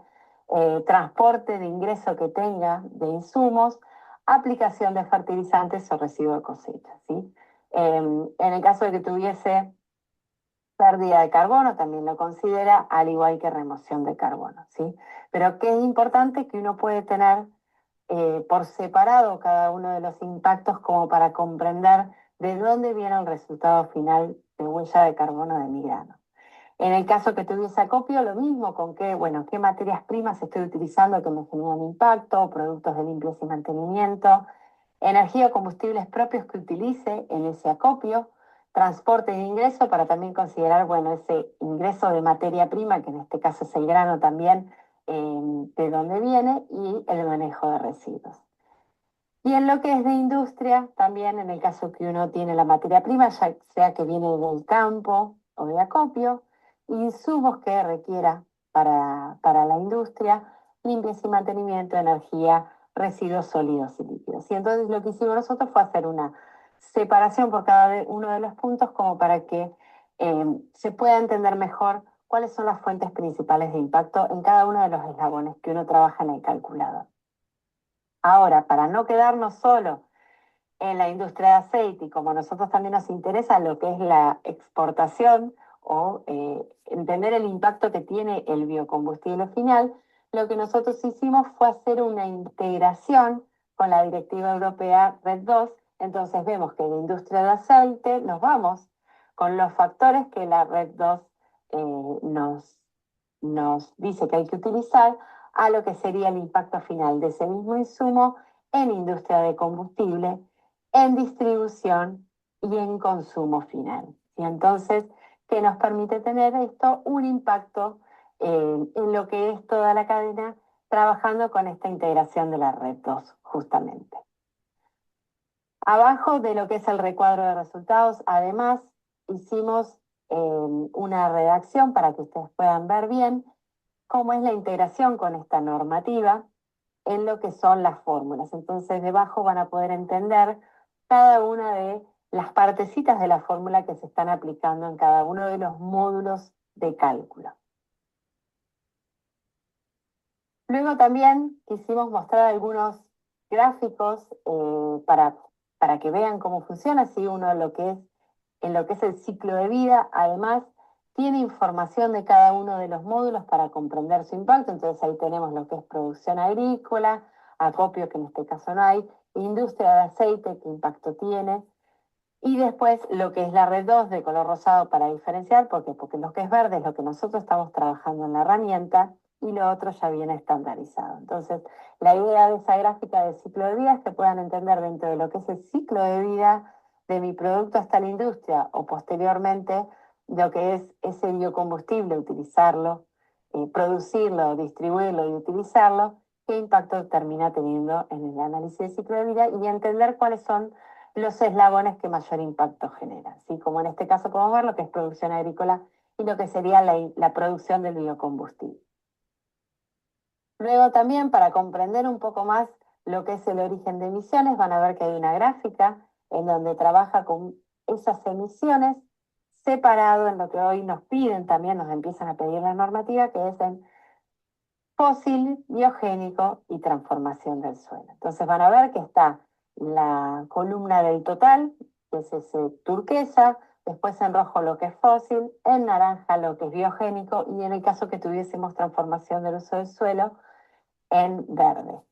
transporte de ingreso que tenga de insumos, aplicación de fertilizantes o residuo de cosecha, ¿sí? En el caso de que tuviese pérdida de carbono, también lo considera, al igual que remoción de carbono, ¿sí? Pero que es importante que uno puede tener por separado cada uno de los impactos como para comprender de dónde viene el resultado final de huella de carbono de mi grano. En el caso que tuviese acopio, lo mismo, con qué materias primas estoy utilizando que me generan impacto, productos de limpieza y mantenimiento, energía o combustibles propios que utilice en ese acopio, transporte de ingreso para también considerar, ese ingreso de materia prima, que en este caso es el grano también, de dónde viene, y el manejo de residuos. Y en lo que es de industria, también en el caso que uno tiene la materia prima, ya sea que viene del campo o de acopio, insumos que requiera para la industria, limpieza y mantenimiento, energía, residuos sólidos y líquidos. Y entonces lo que hicimos nosotros fue hacer una separación por cada uno de los puntos como para que se pueda entender mejor cuáles son las fuentes principales de impacto en cada uno de los eslabones que uno trabaja en el calculador. Ahora, para no quedarnos solo en la industria de aceite y como a nosotros también nos interesa lo que es la exportación o entender el impacto que tiene el biocombustible final, lo que nosotros hicimos fue hacer una integración con la Directiva Europea RED II. Entonces vemos que en la industria de aceite nos vamos con los factores que la RED II nos dice que hay que utilizar a lo que sería el impacto final de ese mismo insumo en industria de combustible, en distribución y en consumo final. Y entonces, ¿qué nos permite tener esto? Un impacto en lo que es toda la cadena, trabajando con esta integración de la red 2, justamente. Abajo de lo que es el recuadro de resultados, además, hicimos una redacción para que ustedes puedan ver bien cómo es la integración con esta normativa en lo que son las fórmulas. Entonces, debajo van a poder entender cada una de las partecitas de la fórmula que se están aplicando en cada uno de los módulos de cálculo. Luego también quisimos mostrar algunos gráficos para que vean cómo funciona, así uno en lo que es el ciclo de vida. Además, tiene información de cada uno de los módulos para comprender su impacto. Entonces ahí tenemos lo que es producción agrícola, acopio, que en este caso no hay, industria de aceite, qué impacto tiene, y después lo que es la red 2 de color rosado para diferenciar, porque lo que es verde es lo que nosotros estamos trabajando en la herramienta y lo otro ya viene estandarizado. Entonces, la idea de esa gráfica de ciclo de vida es que puedan entender dentro de lo que es el ciclo de vida de mi producto hasta la industria o posteriormente lo que es ese biocombustible, utilizarlo, producirlo, distribuirlo y utilizarlo, qué impacto termina teniendo en el análisis de ciclo de vida y entender cuáles son los eslabones que mayor impacto generan, ¿sí? Como en este caso podemos ver lo que es producción agrícola y lo que sería la producción del biocombustible. Luego también, para comprender un poco más lo que es el origen de emisiones, van a ver que hay una gráfica en donde trabaja con esas emisiones separado en lo que hoy nos piden, también nos empiezan a pedir la normativa, que es en fósil, biogénico y transformación del suelo. Entonces van a ver que está la columna del total, que es ese turquesa, después en rojo lo que es fósil, en naranja lo que es biogénico y en el caso que tuviésemos transformación del uso del suelo, en verde.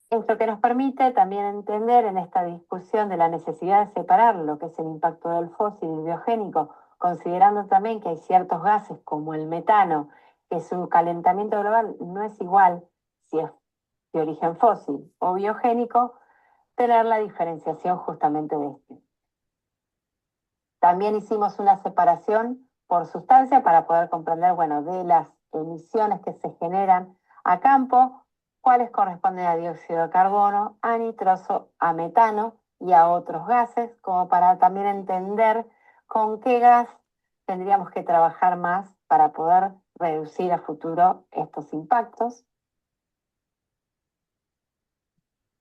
Esto que nos permite también entender en esta discusión de la necesidad de separar lo que es el impacto del fósil y el biogénico, considerando también que hay ciertos gases como el metano, que su calentamiento global no es igual si es de origen fósil o biogénico, tener la diferenciación justamente de este. También hicimos una separación por sustancia para poder comprender, bueno, de las emisiones que se generan a campo, cuáles corresponden a dióxido de carbono, a nitroso, a metano y a otros gases, como para también entender con qué gas tendríamos que trabajar más para poder reducir a futuro estos impactos.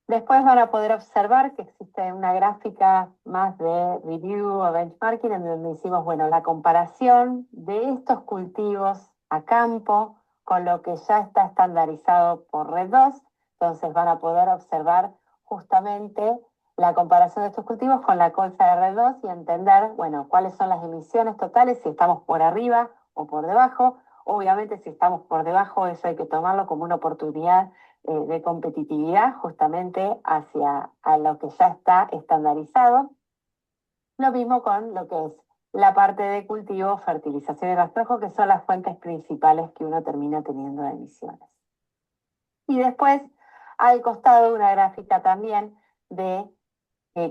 Después van a poder observar que existe una gráfica más de review o benchmarking en donde hicimos, bueno, la comparación de estos cultivos a campo con lo que ya está estandarizado por Red 2. Entonces van a poder observar justamente la comparación de estos cultivos con la colza de Red 2 y entender, bueno, cuáles son las emisiones totales, si estamos por arriba o por debajo. Obviamente, si estamos por debajo, eso hay que tomarlo como una oportunidad de competitividad justamente hacia a lo que ya está estandarizado. Lo mismo con lo que es la parte de cultivo, fertilización y rastrojo, que son las fuentes principales que uno termina teniendo de emisiones. Y después, al costado, una gráfica también de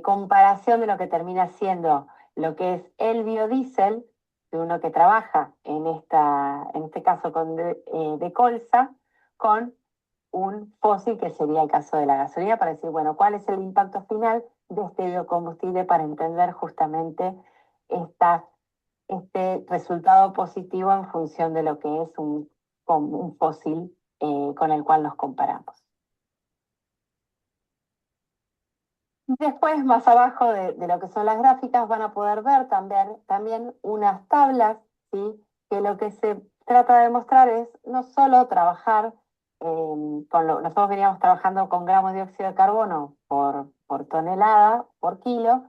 comparación de lo que termina siendo lo que es el biodiesel, de uno que trabaja en este caso de colza, con un fósil, que sería el caso de la gasolina, para decir, bueno, cuál es el impacto final de este biocombustible para entender justamente este resultado positivo en función de lo que es un fósil con el cual nos comparamos. Después, más abajo de lo que son las gráficas, van a poder ver también unas tablas, ¿sí? Que lo que se trata de mostrar es no solo trabajar nosotros veníamos trabajando con gramos de dióxido de carbono por tonelada, por kilo,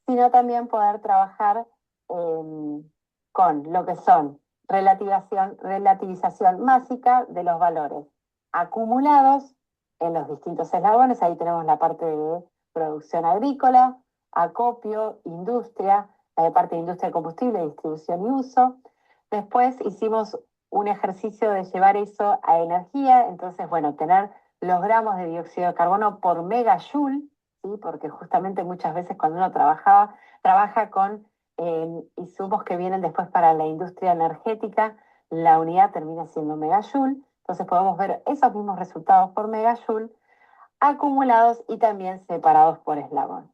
sino también poder trabajar con lo que son relativización másica de los valores acumulados en los distintos eslabones. Ahí tenemos la parte de producción agrícola, acopio, industria, la parte de industria de combustible, distribución y uso. Después hicimos un ejercicio de llevar eso a energía, entonces, bueno, tener los gramos de dióxido de carbono por megajoule, ¿sí? Porque justamente muchas veces cuando uno trabaja con insumos que vienen después para la industria energética, la unidad termina siendo megajoule, entonces podemos ver esos mismos resultados por megajoule acumulados y también separados por eslabón.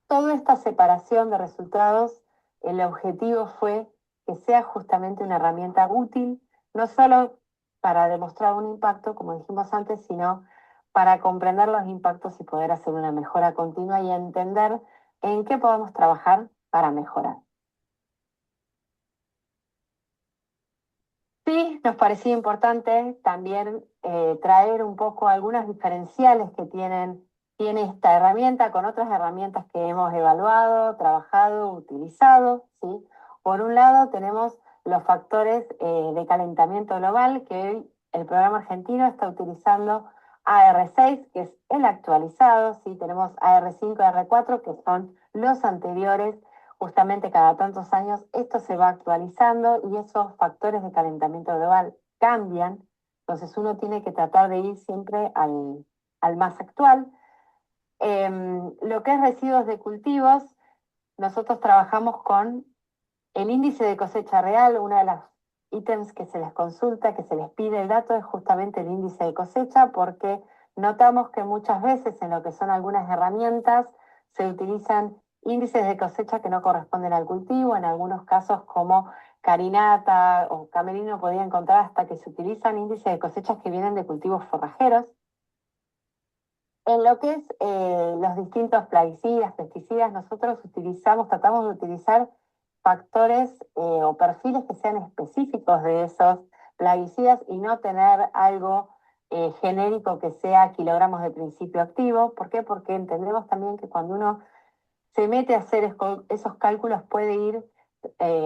Toda esta separación de resultados, el objetivo fue que sea justamente una herramienta útil, no solo para demostrar un impacto, como dijimos antes, sino para comprender los impactos y poder hacer una mejora continua y entender en qué podemos trabajar para mejorar. Sí, nos parecía importante también traer un poco algunas diferenciales que tiene esta herramienta con otras herramientas que hemos evaluado, trabajado, utilizado, ¿sí? Por un lado tenemos los factores de calentamiento global, que hoy el programa argentino está utilizando AR6, que es el actualizado, ¿sí? Tenemos AR5 y AR4, que son los anteriores. Justamente cada tantos años esto se va actualizando y esos factores de calentamiento global cambian, entonces uno tiene que tratar de ir siempre al más actual. Lo que es residuos de cultivos, nosotros trabajamos con el índice de cosecha real. Una de las ítems que se les consulta, que se les pide el dato, es justamente el índice de cosecha, porque notamos que muchas veces en lo que son algunas herramientas se utilizan índices de cosecha que no corresponden al cultivo. En algunos casos, como Carinata o Camerino, podía encontrar hasta que se utilizan índices de cosechas que vienen de cultivos forrajeros. En lo que es los distintos plaguicidas, pesticidas, nosotros tratamos de utilizar factores o perfiles que sean específicos de esos plaguicidas y no tener algo genérico que sea kilogramos de principio activo. ¿Por qué? Porque entendemos también que cuando uno se mete a hacer esos cálculos puede ir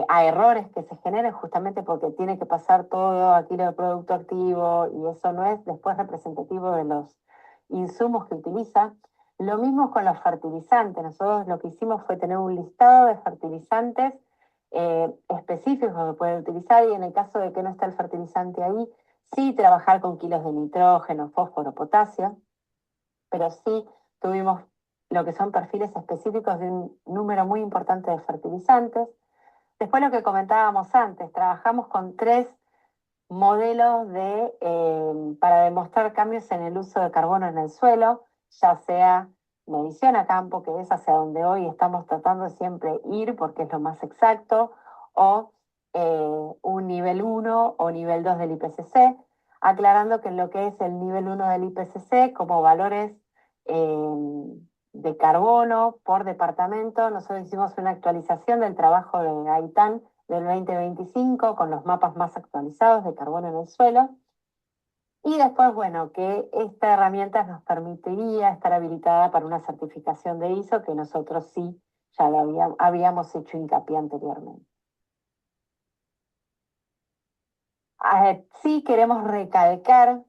a errores que se generen, justamente porque tiene que pasar todo a kilo de producto activo y eso no es después representativo de los insumos que utiliza. Lo mismo con los fertilizantes. Nosotros lo que hicimos fue tener un listado de fertilizantes específicos que puede utilizar, y en el caso de que no esté el fertilizante ahí, sí trabajar con kilos de nitrógeno, fósforo, potasio, pero sí tuvimos lo que son perfiles específicos de un número muy importante de fertilizantes. Después lo que comentábamos antes, trabajamos con 3 modelos para demostrar cambios en el uso de carbono en el suelo, ya sea medición a campo, que es hacia donde hoy estamos tratando de siempre ir porque es lo más exacto, o un nivel 1 o nivel 2 del IPCC, aclarando que en lo que es el nivel 1 del IPCC, como valores de carbono por departamento, nosotros hicimos una actualización del trabajo de Gaitán del 2025 con los mapas más actualizados de carbono en el suelo. Y después, bueno, que esta herramienta nos permitiría estar habilitada para una certificación de ISO que nosotros sí ya lo habíamos hecho hincapié anteriormente. Sí queremos recalcar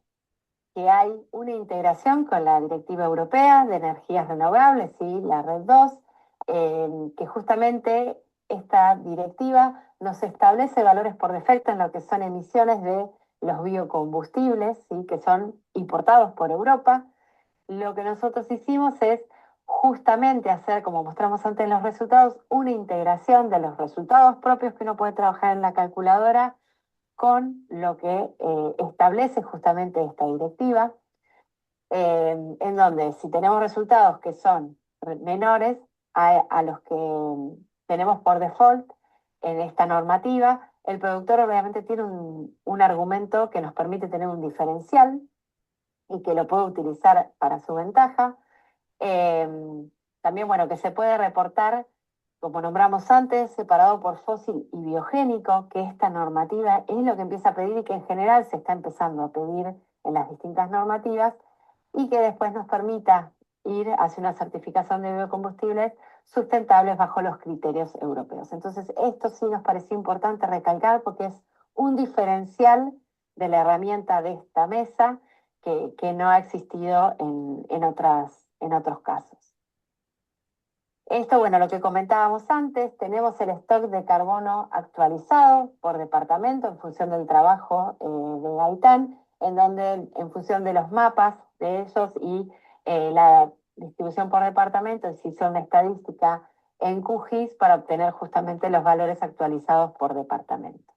que hay una integración con la Directiva Europea de Energías Renovables, ¿sí? La Red 2, que justamente esta directiva nos establece valores por defecto en lo que son emisiones de los biocombustibles, ¿sí? Que son importados por Europa. Lo que nosotros hicimos es justamente hacer, como mostramos antes en los resultados, una integración de los resultados propios que uno puede trabajar en la calculadora con lo que establece justamente esta directiva, en donde si tenemos resultados que son menores a los que tenemos por default en esta normativa, el productor obviamente tiene un argumento que nos permite tener un diferencial y que lo puede utilizar para su ventaja. También, bueno, que se puede reportar, como nombramos antes, separado por fósil y biogénico, que esta normativa es lo que empieza a pedir y que en general se está empezando a pedir en las distintas normativas, y que después nos permita ir hacia una certificación de biocombustibles sustentables bajo los criterios europeos. Entonces, esto sí nos pareció importante recalcar porque es un diferencial de la herramienta de esta mesa que no ha existido en otros casos. Esto, bueno, lo que comentábamos antes, tenemos el stock de carbono actualizado por departamento en función del trabajo de Gaitán, en donde en función de los mapas de ellos y la distribución por departamento, se hizo una estadística en QGIS para obtener justamente los valores actualizados por departamento.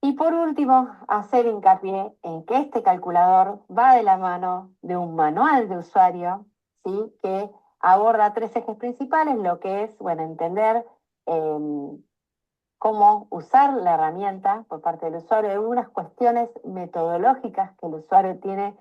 Y por último, hacer hincapié en que este calculador va de la mano de un manual de usuario, ¿sí? Que aborda 3 ejes principales, lo que es, bueno, entender cómo usar la herramienta por parte del usuario, algunas cuestiones metodológicas que el usuario tiene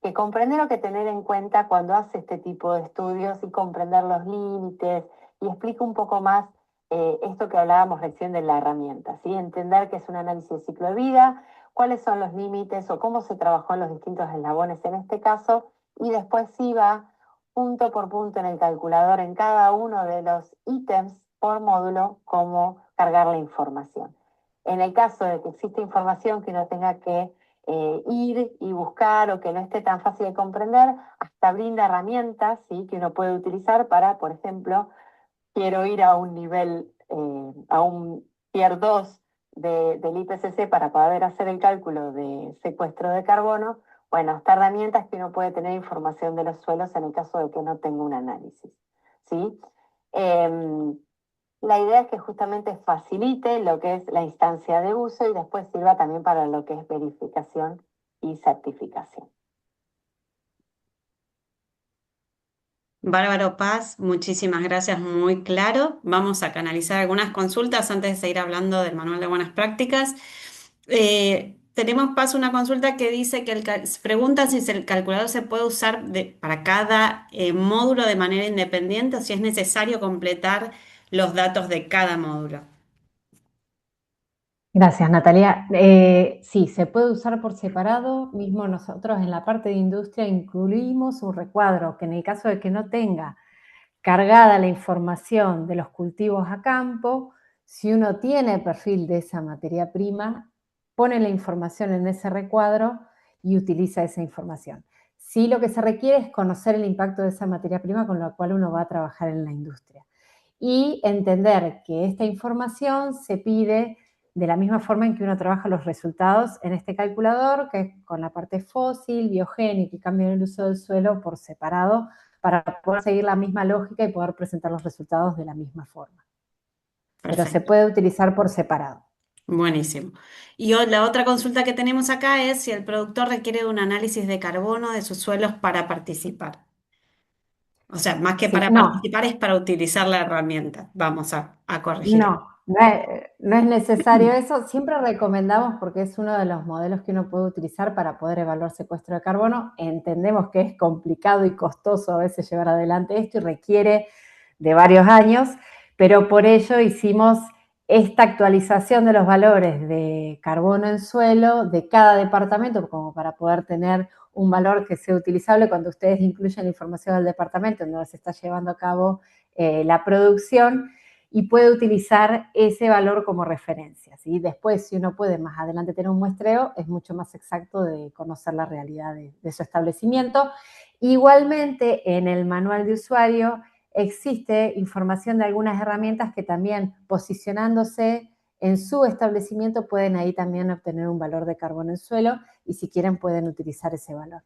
que comprender o que tener en cuenta cuando hace este tipo de estudios y comprender los límites, y explica un poco más esto que hablábamos recién de la herramienta, ¿sí? Entender que es un análisis de ciclo de vida, cuáles son los límites o cómo se trabajó en los distintos eslabones en este caso, y después sí va punto por punto en el calculador en cada uno de los ítems por módulo cómo cargar la información. En el caso de que exista información que uno tenga que ir y buscar o que no esté tan fácil de comprender, hasta brinda herramientas, ¿sí? Que uno puede utilizar para, por ejemplo, quiero ir a un nivel, a un tier 2 del IPCC para poder hacer el cálculo de secuestro de carbono. Bueno, hasta herramientas que uno puede tener información de los suelos en el caso de que no tenga un análisis, ¿sí? La idea es que justamente facilite lo que es la instancia de uso y después sirva también para lo que es verificación y certificación. Bárbaro Paz, muchísimas gracias, muy claro. Vamos a canalizar algunas consultas antes de seguir hablando del manual de buenas prácticas. Tenemos, Paz, una consulta que dice que pregunta si el calculador se puede usar para cada módulo de manera independiente o si es necesario completar los datos de cada módulo. Gracias, Natalia. Sí, se puede usar por separado. Mismo nosotros en la parte de industria incluimos un recuadro que en el caso de que no tenga cargada la información de los cultivos a campo, si uno tiene perfil de esa materia prima, pone la información en ese recuadro y utiliza esa información. Sí, lo que se requiere es conocer el impacto de esa materia prima con la cual uno va a trabajar en la industria. Y entender que esta información se pide de la misma forma en que uno trabaja los resultados en este calculador, que es con la parte fósil, biogénica y cambio en el uso del suelo por separado, para poder seguir la misma lógica y poder presentar los resultados de la misma forma. pero se Perfecto. puede utilizar por separado. Buenísimo. Y la otra consulta que tenemos acá es si el productor requiere de un análisis de carbono de sus suelos para participar. O sea, más que Sí, para no, participar es para utilizar la herramienta. Vamos a corregir. no es necesario eso. Siempre recomendamos, porque es uno de los modelos que uno puede utilizar para poder evaluar secuestro de carbono. Entendemos que es complicado y costoso a veces llevar adelante esto y requiere de varios años, pero por ello hicimos esta actualización de los valores de carbono en suelo de cada departamento, como para poder tener un valor que sea utilizable cuando ustedes incluyen la información del departamento en donde se está llevando a cabo la producción, y puede utilizar ese valor como referencia, ¿sí? Después, si uno puede más adelante tener un muestreo, es mucho más exacto de conocer la realidad de su establecimiento. Igualmente, en el manual de usuario existe información de algunas herramientas que también, posicionándose en su establecimiento, pueden ahí también obtener un valor de carbono en suelo, y si quieren pueden utilizar ese valor.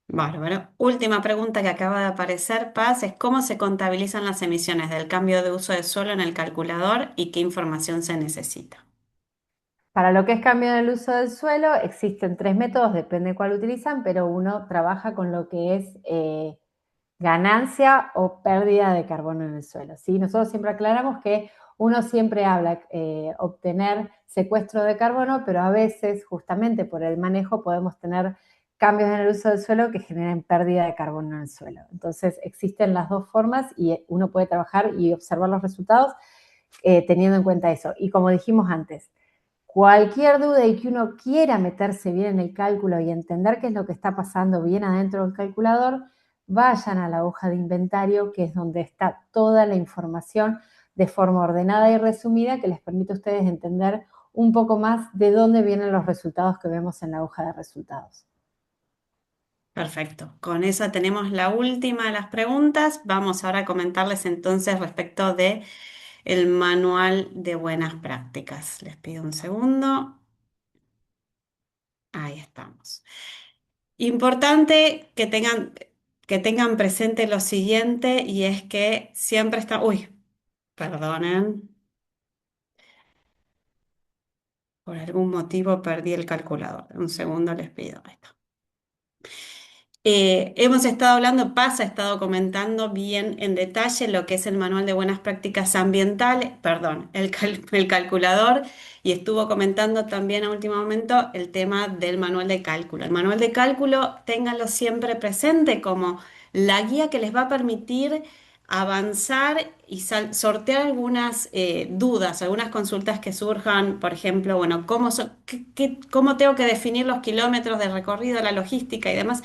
Bárbaro. Última pregunta que acaba de aparecer, Paz, es cómo se contabilizan las emisiones del cambio de uso de suelo en el calculador y qué información se necesita. Para lo que es cambio en el uso del suelo, existen 3 métodos, depende cuál utilizan, pero uno trabaja con lo que es ganancia o pérdida de carbono en el suelo, ¿sí? Nosotros siempre aclaramos que uno siempre habla obtener secuestro de carbono, pero a veces, justamente por el manejo, podemos tener cambios en el uso del suelo que generen pérdida de carbono en el suelo. Entonces, existen las dos formas y uno puede trabajar y observar los resultados teniendo en cuenta eso. Y como dijimos antes, cualquier duda y que uno quiera meterse bien en el cálculo y entender qué es lo que está pasando bien adentro del calculador, vayan a la hoja de inventario, que es donde está toda la información de forma ordenada y resumida que les permite a ustedes entender un poco más de dónde vienen los resultados que vemos en la hoja de resultados. Perfecto. Con esa tenemos la última de las preguntas. Vamos ahora a comentarles entonces respecto de el manual de buenas prácticas. Les pido un segundo. Ahí estamos. Importante que tengan presente lo siguiente y es que siempre está... Uy, perdonen. Por algún motivo perdí el calculador. Un segundo les pido. Ahí está. Hemos estado hablando, Paz ha estado comentando bien en detalle lo que es el manual de buenas prácticas ambientales, perdón, el calculador, y estuvo comentando también a último momento el tema del manual de cálculo. El manual de cálculo, ténganlo siempre presente como la guía que les va a permitir avanzar y sortear algunas dudas, algunas consultas que surjan, por ejemplo, bueno, cómo tengo que definir los kilómetros de recorrido, la logística y demás.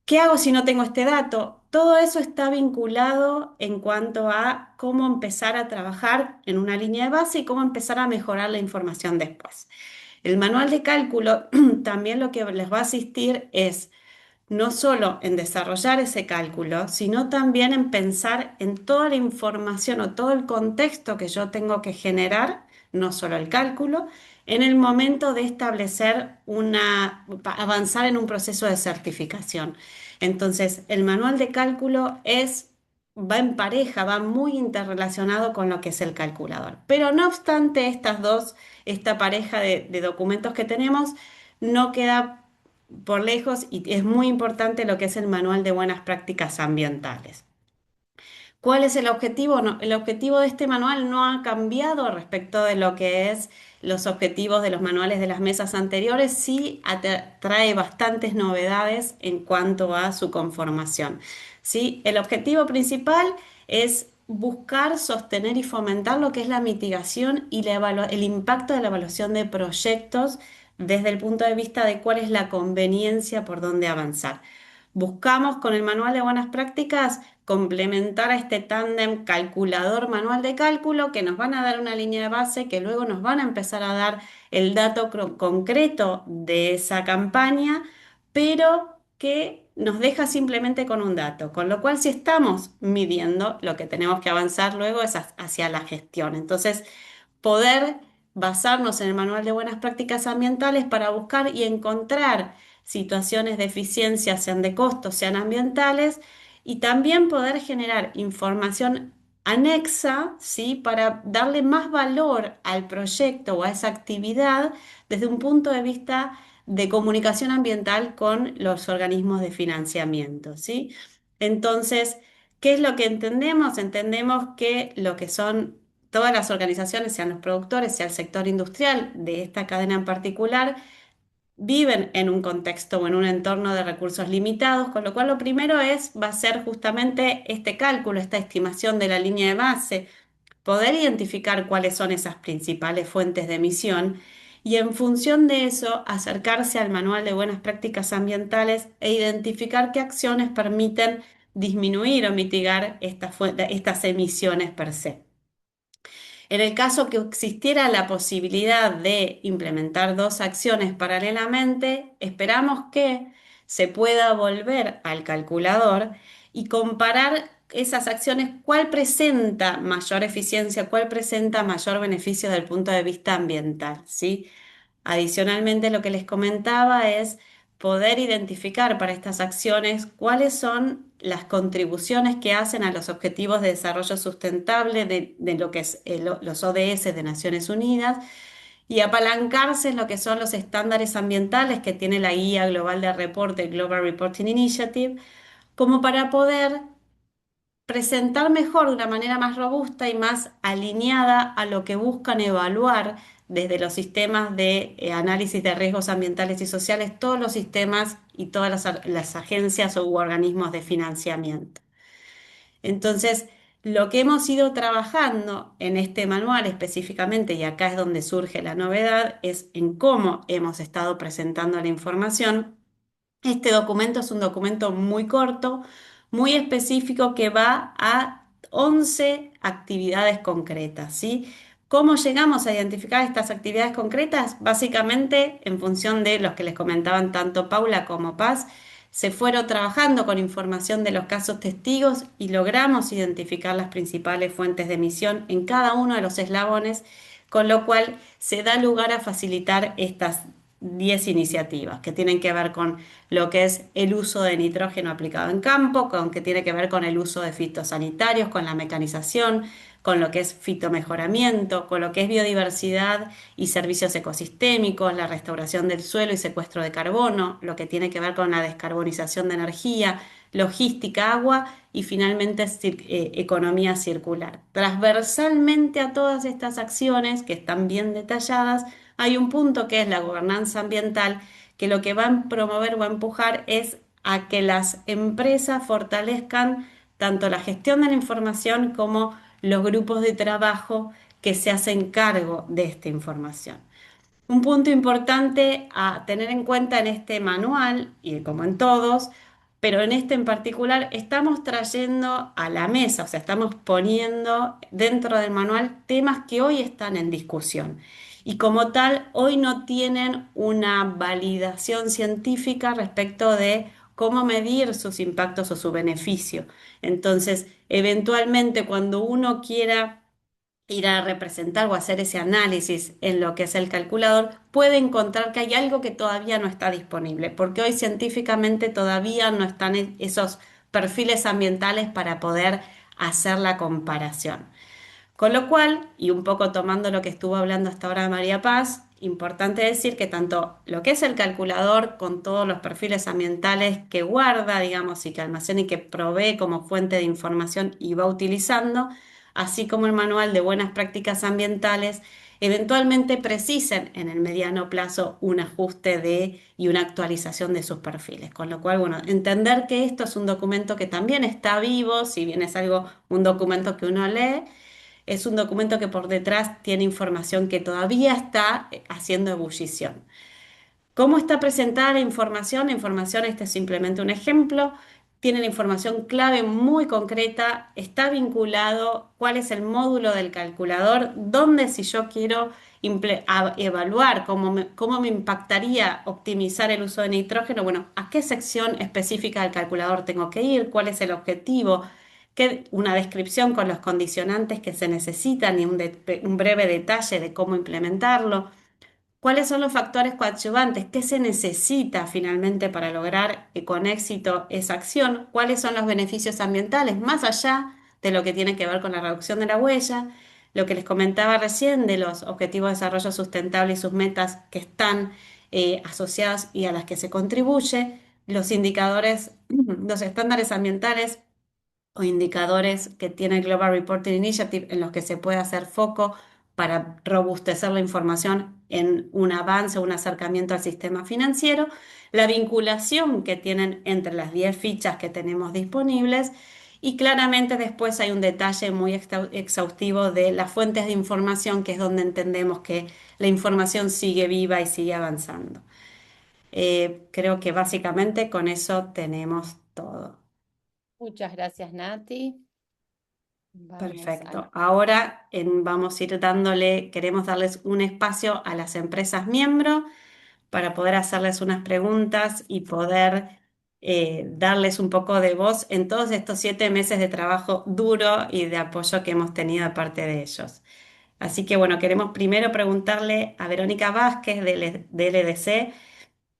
¿Qué hago si no tengo este dato? Todo eso está vinculado en cuanto a cómo empezar a trabajar en una línea de base y cómo empezar a mejorar la información después. El manual de cálculo también lo que les va a asistir es no solo en desarrollar ese cálculo, sino también en pensar en toda la información o todo el contexto que yo tengo que generar, no solo el cálculo, en el momento de establecer avanzar en un proceso de certificación. Entonces, el manual de cálculo va en pareja, va muy interrelacionado con lo que es el calculador. Pero no obstante esta pareja de documentos que tenemos, no queda por lejos y es muy importante lo que es el manual de buenas prácticas ambientales. ¿Cuál es el objetivo? No, el objetivo de este manual no ha cambiado respecto de lo que es los objetivos de los manuales de las mesas anteriores, sí trae bastantes novedades en cuanto a su conformación. ¿Sí? El objetivo principal es buscar, sostener y fomentar lo que es la mitigación y el impacto de la evaluación de proyectos desde el punto de vista de cuál es la conveniencia por dónde avanzar. Buscamos con el manual de buenas prácticas complementar a este tándem calculador manual de cálculo que nos van a dar una línea de base que luego nos van a empezar a dar el dato concreto de esa campaña, pero que nos deja simplemente con un dato, con lo cual si estamos midiendo, lo que tenemos que avanzar luego es hacia la gestión. Entonces, poder basarnos en el manual de buenas prácticas ambientales para buscar y encontrar situaciones de eficiencia, sean de costos, sean ambientales, y también poder generar información anexa, ¿sí? Para darle más valor al proyecto o a esa actividad desde un punto de vista de comunicación ambiental con los organismos de financiamiento, ¿sí? Entonces, ¿qué es lo que entendemos? Entendemos que lo que son todas las organizaciones, sean los productores, sea el sector industrial de esta cadena en particular, viven en un contexto o en un entorno de recursos limitados, con lo cual lo primero va a ser justamente este cálculo, esta estimación de la línea de base, poder identificar cuáles son esas principales fuentes de emisión y en función de eso acercarse al manual de buenas prácticas ambientales e identificar qué acciones permiten disminuir o mitigar estas emisiones per se. En el caso que existiera la posibilidad de implementar dos acciones paralelamente, esperamos que se pueda volver al calculador y comparar esas acciones, cuál presenta mayor eficiencia, cuál presenta mayor beneficio desde el punto de vista ambiental, ¿sí? Adicionalmente, lo que les comentaba es poder identificar para estas acciones cuáles son las contribuciones que hacen a los objetivos de desarrollo sustentable de lo que es los ODS de Naciones Unidas y apalancarse en lo que son los estándares ambientales que tiene la Guía Global de Reporte, Global Reporting Initiative, como para poder presentar mejor, de una manera más robusta y más alineada a lo que buscan evaluar desde los sistemas de análisis de riesgos ambientales y sociales, todos los sistemas y todas las agencias u organismos de financiamiento. Entonces, lo que hemos ido trabajando en este manual específicamente, y acá es donde surge la novedad, es en cómo hemos estado presentando la información. Este documento es un documento muy corto, muy específico que va a 11 actividades concretas, ¿sí? ¿Cómo llegamos a identificar estas actividades concretas? Básicamente, en función de los que les comentaban tanto Paula como Paz, se fueron trabajando con información de los casos testigos y logramos identificar las principales fuentes de emisión en cada uno de los eslabones, con lo cual se da lugar a facilitar estas 10 iniciativas que tienen que ver con lo que es el uso de nitrógeno aplicado en campo, con que tiene que ver con el uso de fitosanitarios, con la mecanización, con lo que es fitomejoramiento, con lo que es biodiversidad y servicios ecosistémicos, la restauración del suelo y secuestro de carbono, lo que tiene que ver con la descarbonización de energía, logística, agua y finalmente economía circular. Transversalmente a todas estas acciones que están bien detalladas, hay un punto que es la gobernanza ambiental, que lo que va a promover o a empujar es a que las empresas fortalezcan tanto la gestión de la información como los grupos de trabajo que se hacen cargo de esta información. Un punto importante a tener en cuenta en este manual, y como en todos, pero en este en particular, estamos trayendo a la mesa, o sea, estamos poniendo dentro del manual temas que hoy están en discusión. Y como tal, hoy no tienen una validación científica respecto de cómo medir sus impactos o su beneficio. Entonces, eventualmente, cuando uno quiera ir a representar o hacer ese análisis en lo que es el calculador, puede encontrar que hay algo que todavía no está disponible, porque hoy científicamente todavía no están esos perfiles ambientales para poder hacer la comparación. Con lo cual, y un poco tomando lo que estuvo hablando hasta ahora María Paz, importante decir que tanto lo que es el calculador con todos los perfiles ambientales que guarda, digamos, y que almacena y que provee como fuente de información y va utilizando, así como el manual de buenas prácticas ambientales, eventualmente precisen en el mediano plazo un ajuste y una actualización de sus perfiles. Con lo cual, bueno, entender que esto es un documento que también está vivo, si bien es un documento que uno lee, es un documento que por detrás tiene información que todavía está haciendo ebullición. ¿Cómo está presentada la información? La información, este es simplemente un ejemplo, tiene la información clave muy concreta, está vinculado cuál es el módulo del calculador, dónde si yo quiero evaluar cómo me impactaría optimizar el uso de nitrógeno, bueno, a qué sección específica del calculador tengo que ir, cuál es el objetivo, una descripción con los condicionantes que se necesitan y un breve detalle de cómo implementarlo. ¿Cuáles son los factores coadyuvantes? ¿Qué se necesita finalmente para lograr con éxito esa acción? ¿Cuáles son los beneficios ambientales? Más allá de lo que tiene que ver con la reducción de la huella, lo que les comentaba recién de los Objetivos de Desarrollo Sustentable y sus metas que están asociadas y a las que se contribuye, los indicadores, los estándares ambientales o indicadores que tiene el Global Reporting Initiative en los que se puede hacer foco para robustecer la información en un avance o un acercamiento al sistema financiero, la vinculación que tienen entre las 10 fichas que tenemos disponibles y claramente después hay un detalle muy exhaustivo de las fuentes de información, que es donde entendemos que la información sigue viva y sigue avanzando. Creo que básicamente con eso tenemos todo. Muchas gracias, Nati. Vamos a... Perfecto. Ahora vamos a ir queremos darles un espacio a las empresas miembro para poder hacerles unas preguntas y poder darles un poco de voz en todos estos 7 meses de trabajo duro y de apoyo que hemos tenido de parte de ellos. Así que bueno, queremos primero preguntarle a Verónica Vázquez de LDC,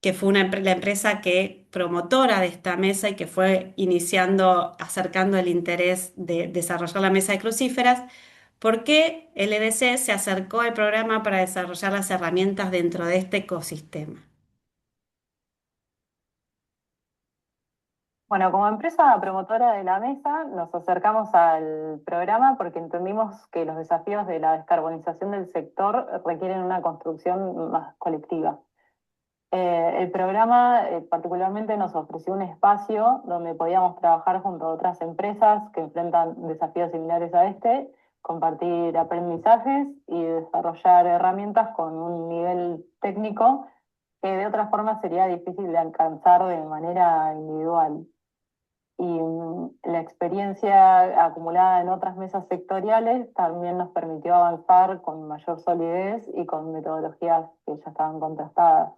que fue la empresa que promotora de esta mesa y que fue iniciando, acercando el interés de desarrollar la mesa de crucíferas. ¿Por qué LDC se acercó al programa para desarrollar las herramientas dentro de este ecosistema? Bueno, como empresa promotora de la mesa, nos acercamos al programa porque entendimos que los desafíos de la descarbonización del sector requieren una construcción más colectiva. El programa particularmente nos ofreció un espacio donde podíamos trabajar junto a otras empresas que enfrentan desafíos similares a este, compartir aprendizajes y desarrollar herramientas con un nivel técnico que de otra forma sería difícil de alcanzar de manera individual. Y la experiencia acumulada en otras mesas sectoriales también nos permitió avanzar con mayor solidez y con metodologías que ya estaban contrastadas.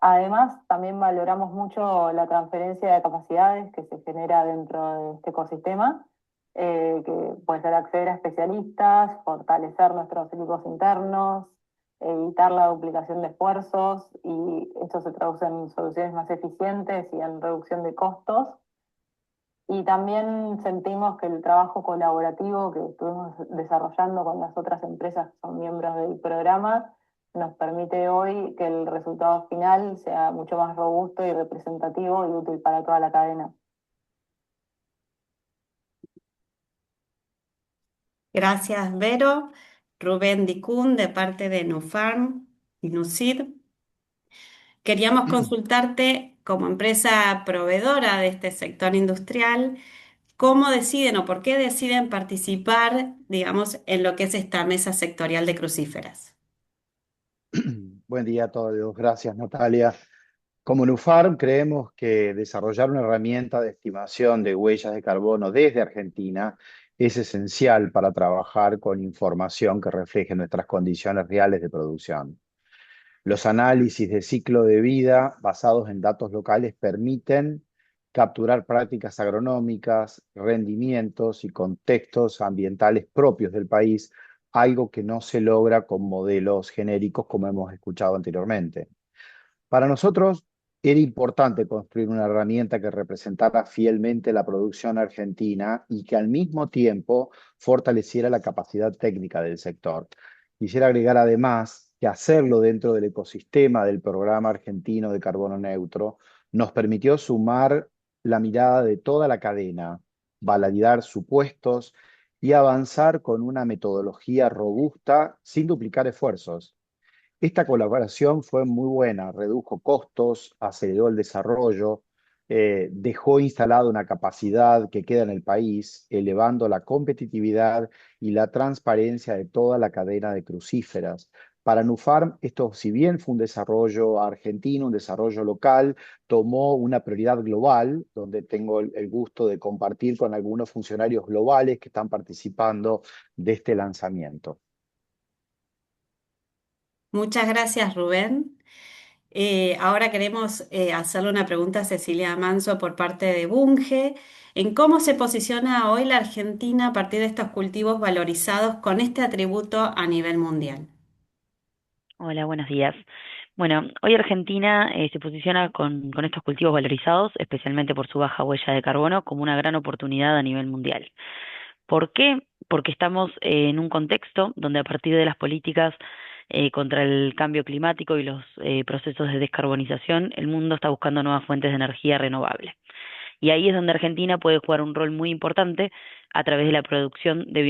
Además, también valoramos mucho la transferencia de capacidades que se genera dentro de este ecosistema, que puede ser acceder a especialistas, fortalecer nuestros equipos internos, evitar la duplicación de esfuerzos, y esto se traduce en soluciones más eficientes y en reducción de costos. Y también sentimos que el trabajo colaborativo que estuvimos desarrollando con las otras empresas que son miembros del programa nos permite hoy que el resultado final sea mucho más robusto y representativo y útil para toda la cadena. Gracias, Vero. Rubén Dicún, de parte de Nufarm y Nucid. Queríamos consultarte, como empresa proveedora de este sector industrial, ¿cómo deciden o por qué deciden participar, digamos, en lo que es esta mesa sectorial de crucíferas? Buen día a todos. Gracias, Natalia. Como Nufarm, creemos que desarrollar una herramienta de estimación de huellas de carbono desde Argentina es esencial para trabajar con información que refleje nuestras condiciones reales de producción. Los análisis de ciclo de vida basados en datos locales permiten capturar prácticas agronómicas, rendimientos y contextos ambientales propios del país, algo que no se logra con modelos genéricos como hemos escuchado anteriormente. Para nosotros era importante construir una herramienta que representara fielmente la producción argentina y que al mismo tiempo fortaleciera la capacidad técnica del sector. Quisiera agregar además que hacerlo dentro del ecosistema del Programa Argentino de Carbono Neutro nos permitió sumar la mirada de toda la cadena, validar supuestos y avanzar con una metodología robusta sin duplicar esfuerzos. Esta colaboración fue muy buena, redujo costos, aceleró el desarrollo, dejó instalada una capacidad que queda en el país, elevando la competitividad y la transparencia de toda la cadena de crucíferas. Para Nufarm, esto, si bien fue un desarrollo argentino, un desarrollo local, tomó una prioridad global, donde tengo el gusto de compartir con algunos funcionarios globales que están participando de este lanzamiento. Muchas gracias, Rubén. Ahora queremos hacerle una pregunta a Cecilia Manso por parte de Bunge, en cómo se posiciona hoy la Argentina a partir de estos cultivos valorizados con este atributo a nivel mundial. Hola, buenos días. Bueno, hoy Argentina se posiciona con estos cultivos valorizados, especialmente por su baja huella de carbono, como una gran oportunidad a nivel mundial. ¿Por qué? Porque estamos en un contexto donde a partir de las políticas contra el cambio climático y los procesos de descarbonización, el mundo está buscando nuevas fuentes de energía renovable. Y ahí es donde Argentina puede jugar un rol muy importante a través de la producción de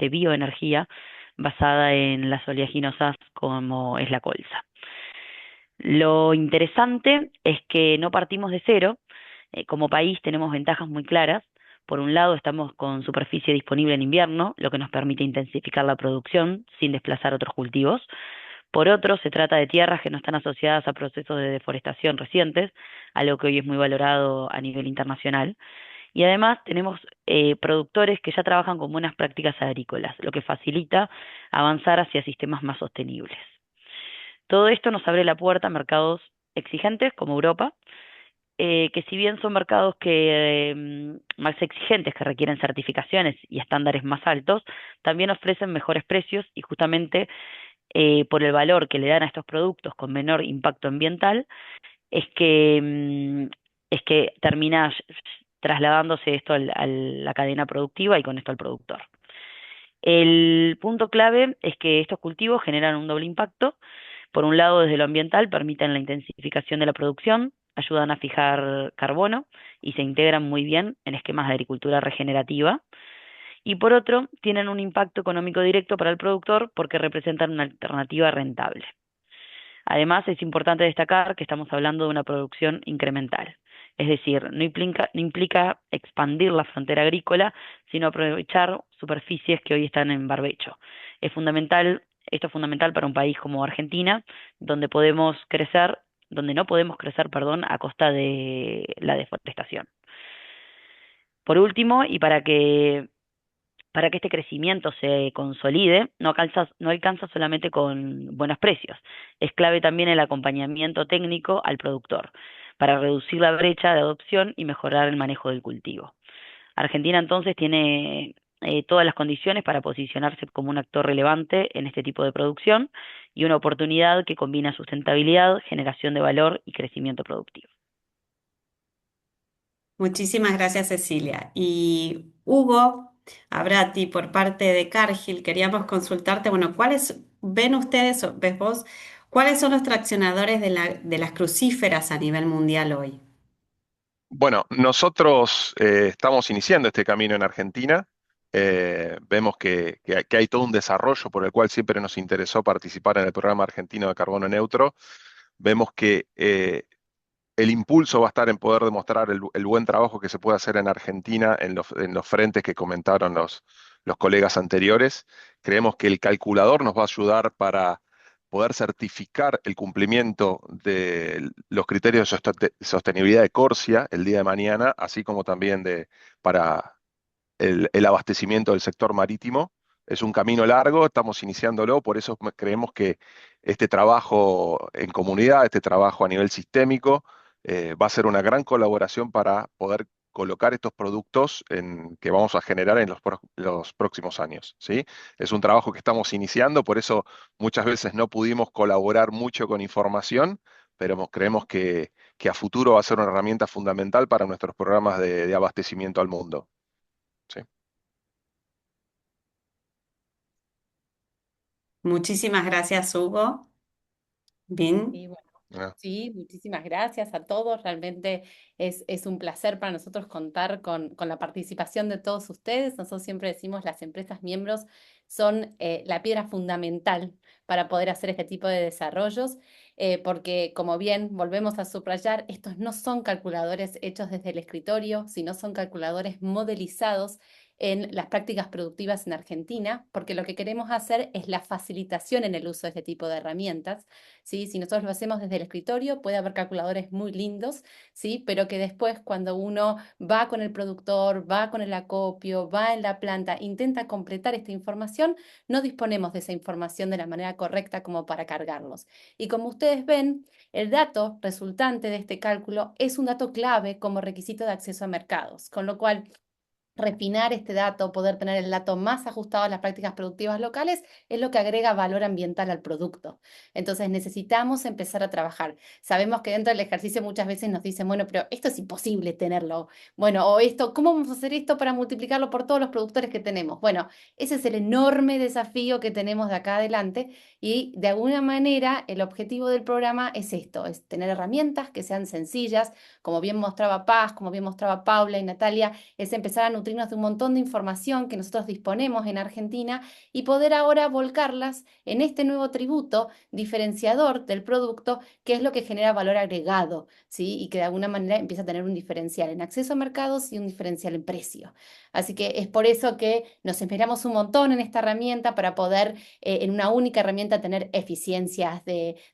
bioenergía basada en las oleaginosas como es la colza. Lo interesante es que no partimos de cero. Como país tenemos ventajas muy claras. Por un lado, estamos con superficie disponible en invierno, lo que nos permite intensificar la producción sin desplazar otros cultivos. Por otro, se trata de tierras que no están asociadas a procesos de deforestación recientes, algo que hoy es muy valorado a nivel internacional. Y además tenemos productores que ya trabajan con buenas prácticas agrícolas, lo que facilita avanzar hacia sistemas más sostenibles. Todo esto nos abre la puerta a mercados exigentes como Europa, que si bien son mercados más exigentes, que requieren certificaciones y estándares más altos, también ofrecen mejores precios y justamente por el valor que le dan a estos productos con menor impacto ambiental, es que, es que termina trasladándose esto a la cadena productiva y con esto al productor. El punto clave es que estos cultivos generan un doble impacto. Por un lado, desde lo ambiental, permiten la intensificación de la producción, ayudan a fijar carbono y se integran muy bien en esquemas de agricultura regenerativa. Y por otro, tienen un impacto económico directo para el productor porque representan una alternativa rentable. Además, es importante destacar que estamos hablando de una producción incremental, es decir, no implica expandir la frontera agrícola, sino aprovechar superficies que hoy están en barbecho. Esto es fundamental para un país como Argentina, donde no podemos crecer, a costa de la deforestación. Por último, y para que este crecimiento se consolide, no alcanza solamente con buenos precios. Es clave también el acompañamiento técnico al productor para reducir la brecha de adopción y mejorar el manejo del cultivo. Argentina entonces tiene todas las condiciones para posicionarse como un actor relevante en este tipo de producción y una oportunidad que combina sustentabilidad, generación de valor y crecimiento productivo. Muchísimas gracias, Cecilia. Y Hugo Abrati, por parte de Cargill, queríamos consultarte, bueno, ¿cuáles ven ustedes, o ves vos, cuáles son los traccionadores de las crucíferas a nivel mundial hoy? Bueno, nosotros estamos iniciando este camino en Argentina. Vemos que hay todo un desarrollo por el cual siempre nos interesó participar en el programa argentino de carbono neutro. Vemos que el impulso va a estar en poder demostrar el buen trabajo que se puede hacer en Argentina en los frentes que comentaron los colegas anteriores. Creemos que el calculador nos va a ayudar para poder certificar el cumplimiento de los criterios de sostenibilidad de Corsia el día de mañana, así como también para el abastecimiento del sector marítimo. Es un camino largo, estamos iniciándolo, por eso creemos que este trabajo en comunidad, este trabajo a nivel sistémico, va a ser una gran colaboración para poder colocar estos productos que vamos a generar en los próximos años, ¿sí? Es un trabajo que estamos iniciando, por eso muchas veces no pudimos colaborar mucho con información, pero creemos que a futuro va a ser una herramienta fundamental para nuestros programas de abastecimiento al mundo. Sí. Muchísimas gracias, Hugo. Bien. Y bueno, Ah, sí, muchísimas gracias a todos. Realmente es un placer para nosotros contar con la participación de todos ustedes. Nosotros siempre decimos las empresas miembros son la piedra fundamental para poder hacer este tipo de desarrollos, porque como bien volvemos a subrayar, estos no son calculadores hechos desde el escritorio, sino son calculadores modelizados en las prácticas productivas en Argentina, porque lo que queremos hacer es la facilitación en el uso de este tipo de herramientas. ¿Sí? Si nosotros lo hacemos desde el escritorio, puede haber calculadores muy lindos, ¿sí? Pero que después cuando uno va con el productor, va con el acopio, va en la planta, intenta completar esta información, no disponemos de esa información de la manera correcta como para cargarlos. Y como ustedes ven, el dato resultante de este cálculo es un dato clave como requisito de acceso a mercados, con lo cual refinar este dato, poder tener el dato más ajustado a las prácticas productivas locales, es lo que agrega valor ambiental al producto. Entonces necesitamos empezar a trabajar. Sabemos que dentro del ejercicio muchas veces nos dicen, bueno, pero esto es imposible tenerlo. Bueno, o esto, ¿cómo vamos a hacer esto para multiplicarlo por todos los productores que tenemos? Bueno, ese es el enorme desafío que tenemos de acá adelante y de alguna manera el objetivo del programa es esto, es tener herramientas que sean sencillas, como bien mostraba Paz, como bien mostraba Paula y Natalia, es empezar a nutrirnos de un montón de información que nosotros disponemos en Argentina y poder ahora volcarlas en este nuevo tributo diferenciador del producto, que es lo que genera valor agregado, ¿sí? Y que de alguna manera empieza a tener un diferencial en acceso a mercados y un diferencial en precio. Así que es por eso que nos esperamos un montón en esta herramienta para poder, en una única herramienta, tener eficiencias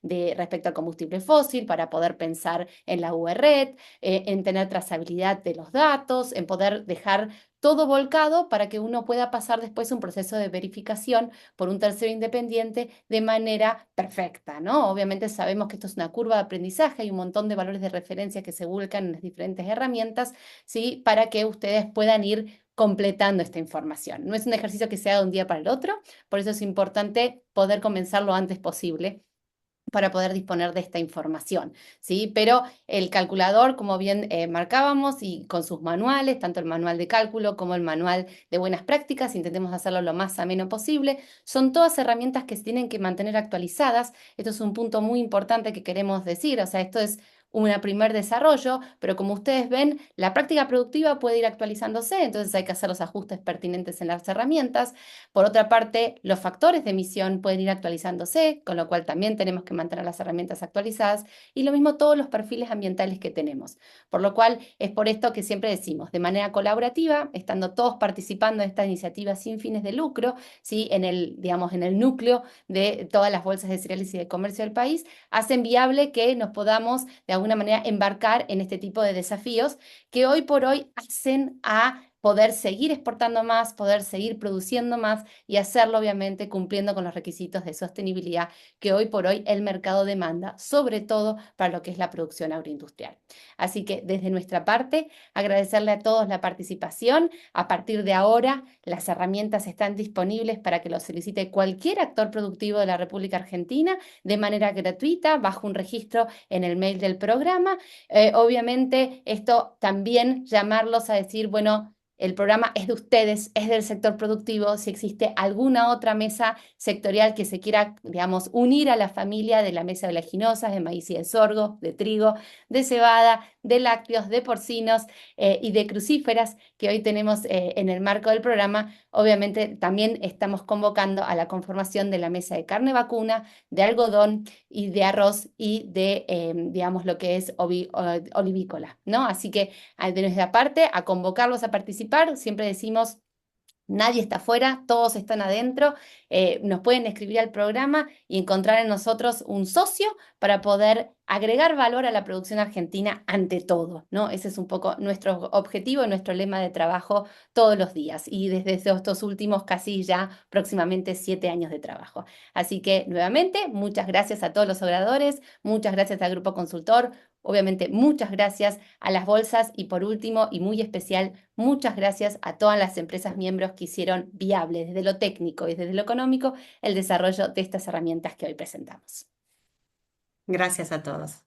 respecto al combustible fósil, para poder pensar en la UE-RED, en tener trazabilidad de los datos, en poder dejar todo volcado para que uno pueda pasar después un proceso de verificación por un tercero independiente de manera perfecta, ¿no? Obviamente sabemos que esto es una curva de aprendizaje, hay un montón de valores de referencia que se vuelcan en las diferentes herramientas, ¿sí? Para que ustedes puedan ir completando esta información. No es un ejercicio que se haga de un día para el otro, por eso es importante poder comenzar lo antes posible para poder disponer de esta información, ¿sí? Pero el calculador, como bien marcábamos, y con sus manuales, tanto el manual de cálculo como el manual de buenas prácticas, intentemos hacerlo lo más ameno posible, son todas herramientas que se tienen que mantener actualizadas. Esto es un punto muy importante que queremos decir, o sea, esto es un primer desarrollo, pero como ustedes ven, la práctica productiva puede ir actualizándose, entonces hay que hacer los ajustes pertinentes en las herramientas. Por otra parte, los factores de emisión pueden ir actualizándose, con lo cual también tenemos que mantener las herramientas actualizadas, y lo mismo todos los perfiles ambientales que tenemos. Por lo cual es por esto que siempre decimos, de manera colaborativa, estando todos participando en esta iniciativa sin fines de lucro, ¿sí? Digamos, en el núcleo de todas las bolsas de cereales y de comercio del país, hacen viable que nos podamos de alguna manera embarcar en este tipo de desafíos que hoy por hoy hacen a poder seguir exportando más, poder seguir produciendo más y hacerlo obviamente cumpliendo con los requisitos de sostenibilidad que hoy por hoy el mercado demanda, sobre todo para lo que es la producción agroindustrial. Así que desde nuestra parte, agradecerle a todos la participación. A partir de ahora, las herramientas están disponibles para que lo solicite cualquier actor productivo de la República Argentina de manera gratuita, bajo un registro en el mail del programa. Obviamente, esto también llamarlos a decir, bueno, el programa es de ustedes, es del sector productivo. Si existe alguna otra mesa sectorial que se quiera, digamos, unir a la familia de la mesa de oleaginosas, de maíz y de sorgo, de trigo, de cebada, de lácteos, de porcinos y de crucíferas que hoy tenemos en el marco del programa, obviamente también estamos convocando a la conformación de la mesa de carne vacuna, de algodón y de arroz y de, digamos, lo que es olivícola, ¿no? Así que de nuestra parte, a convocarlos a participar. Siempre decimos, nadie está afuera, todos están adentro. Nos pueden escribir al programa y encontrar en nosotros un socio para poder agregar valor a la producción argentina ante todo, ¿no? Ese es un poco nuestro objetivo, nuestro lema de trabajo todos los días y desde estos últimos casi ya próximamente 7 años de trabajo. Así que nuevamente, muchas gracias a todos los oradores, muchas gracias al Grupo Consultor, obviamente muchas gracias a las bolsas y por último y muy especial, muchas gracias a todas las empresas miembros que hicieron viable desde lo técnico y desde lo económico el desarrollo de estas herramientas que hoy presentamos. Gracias a todos.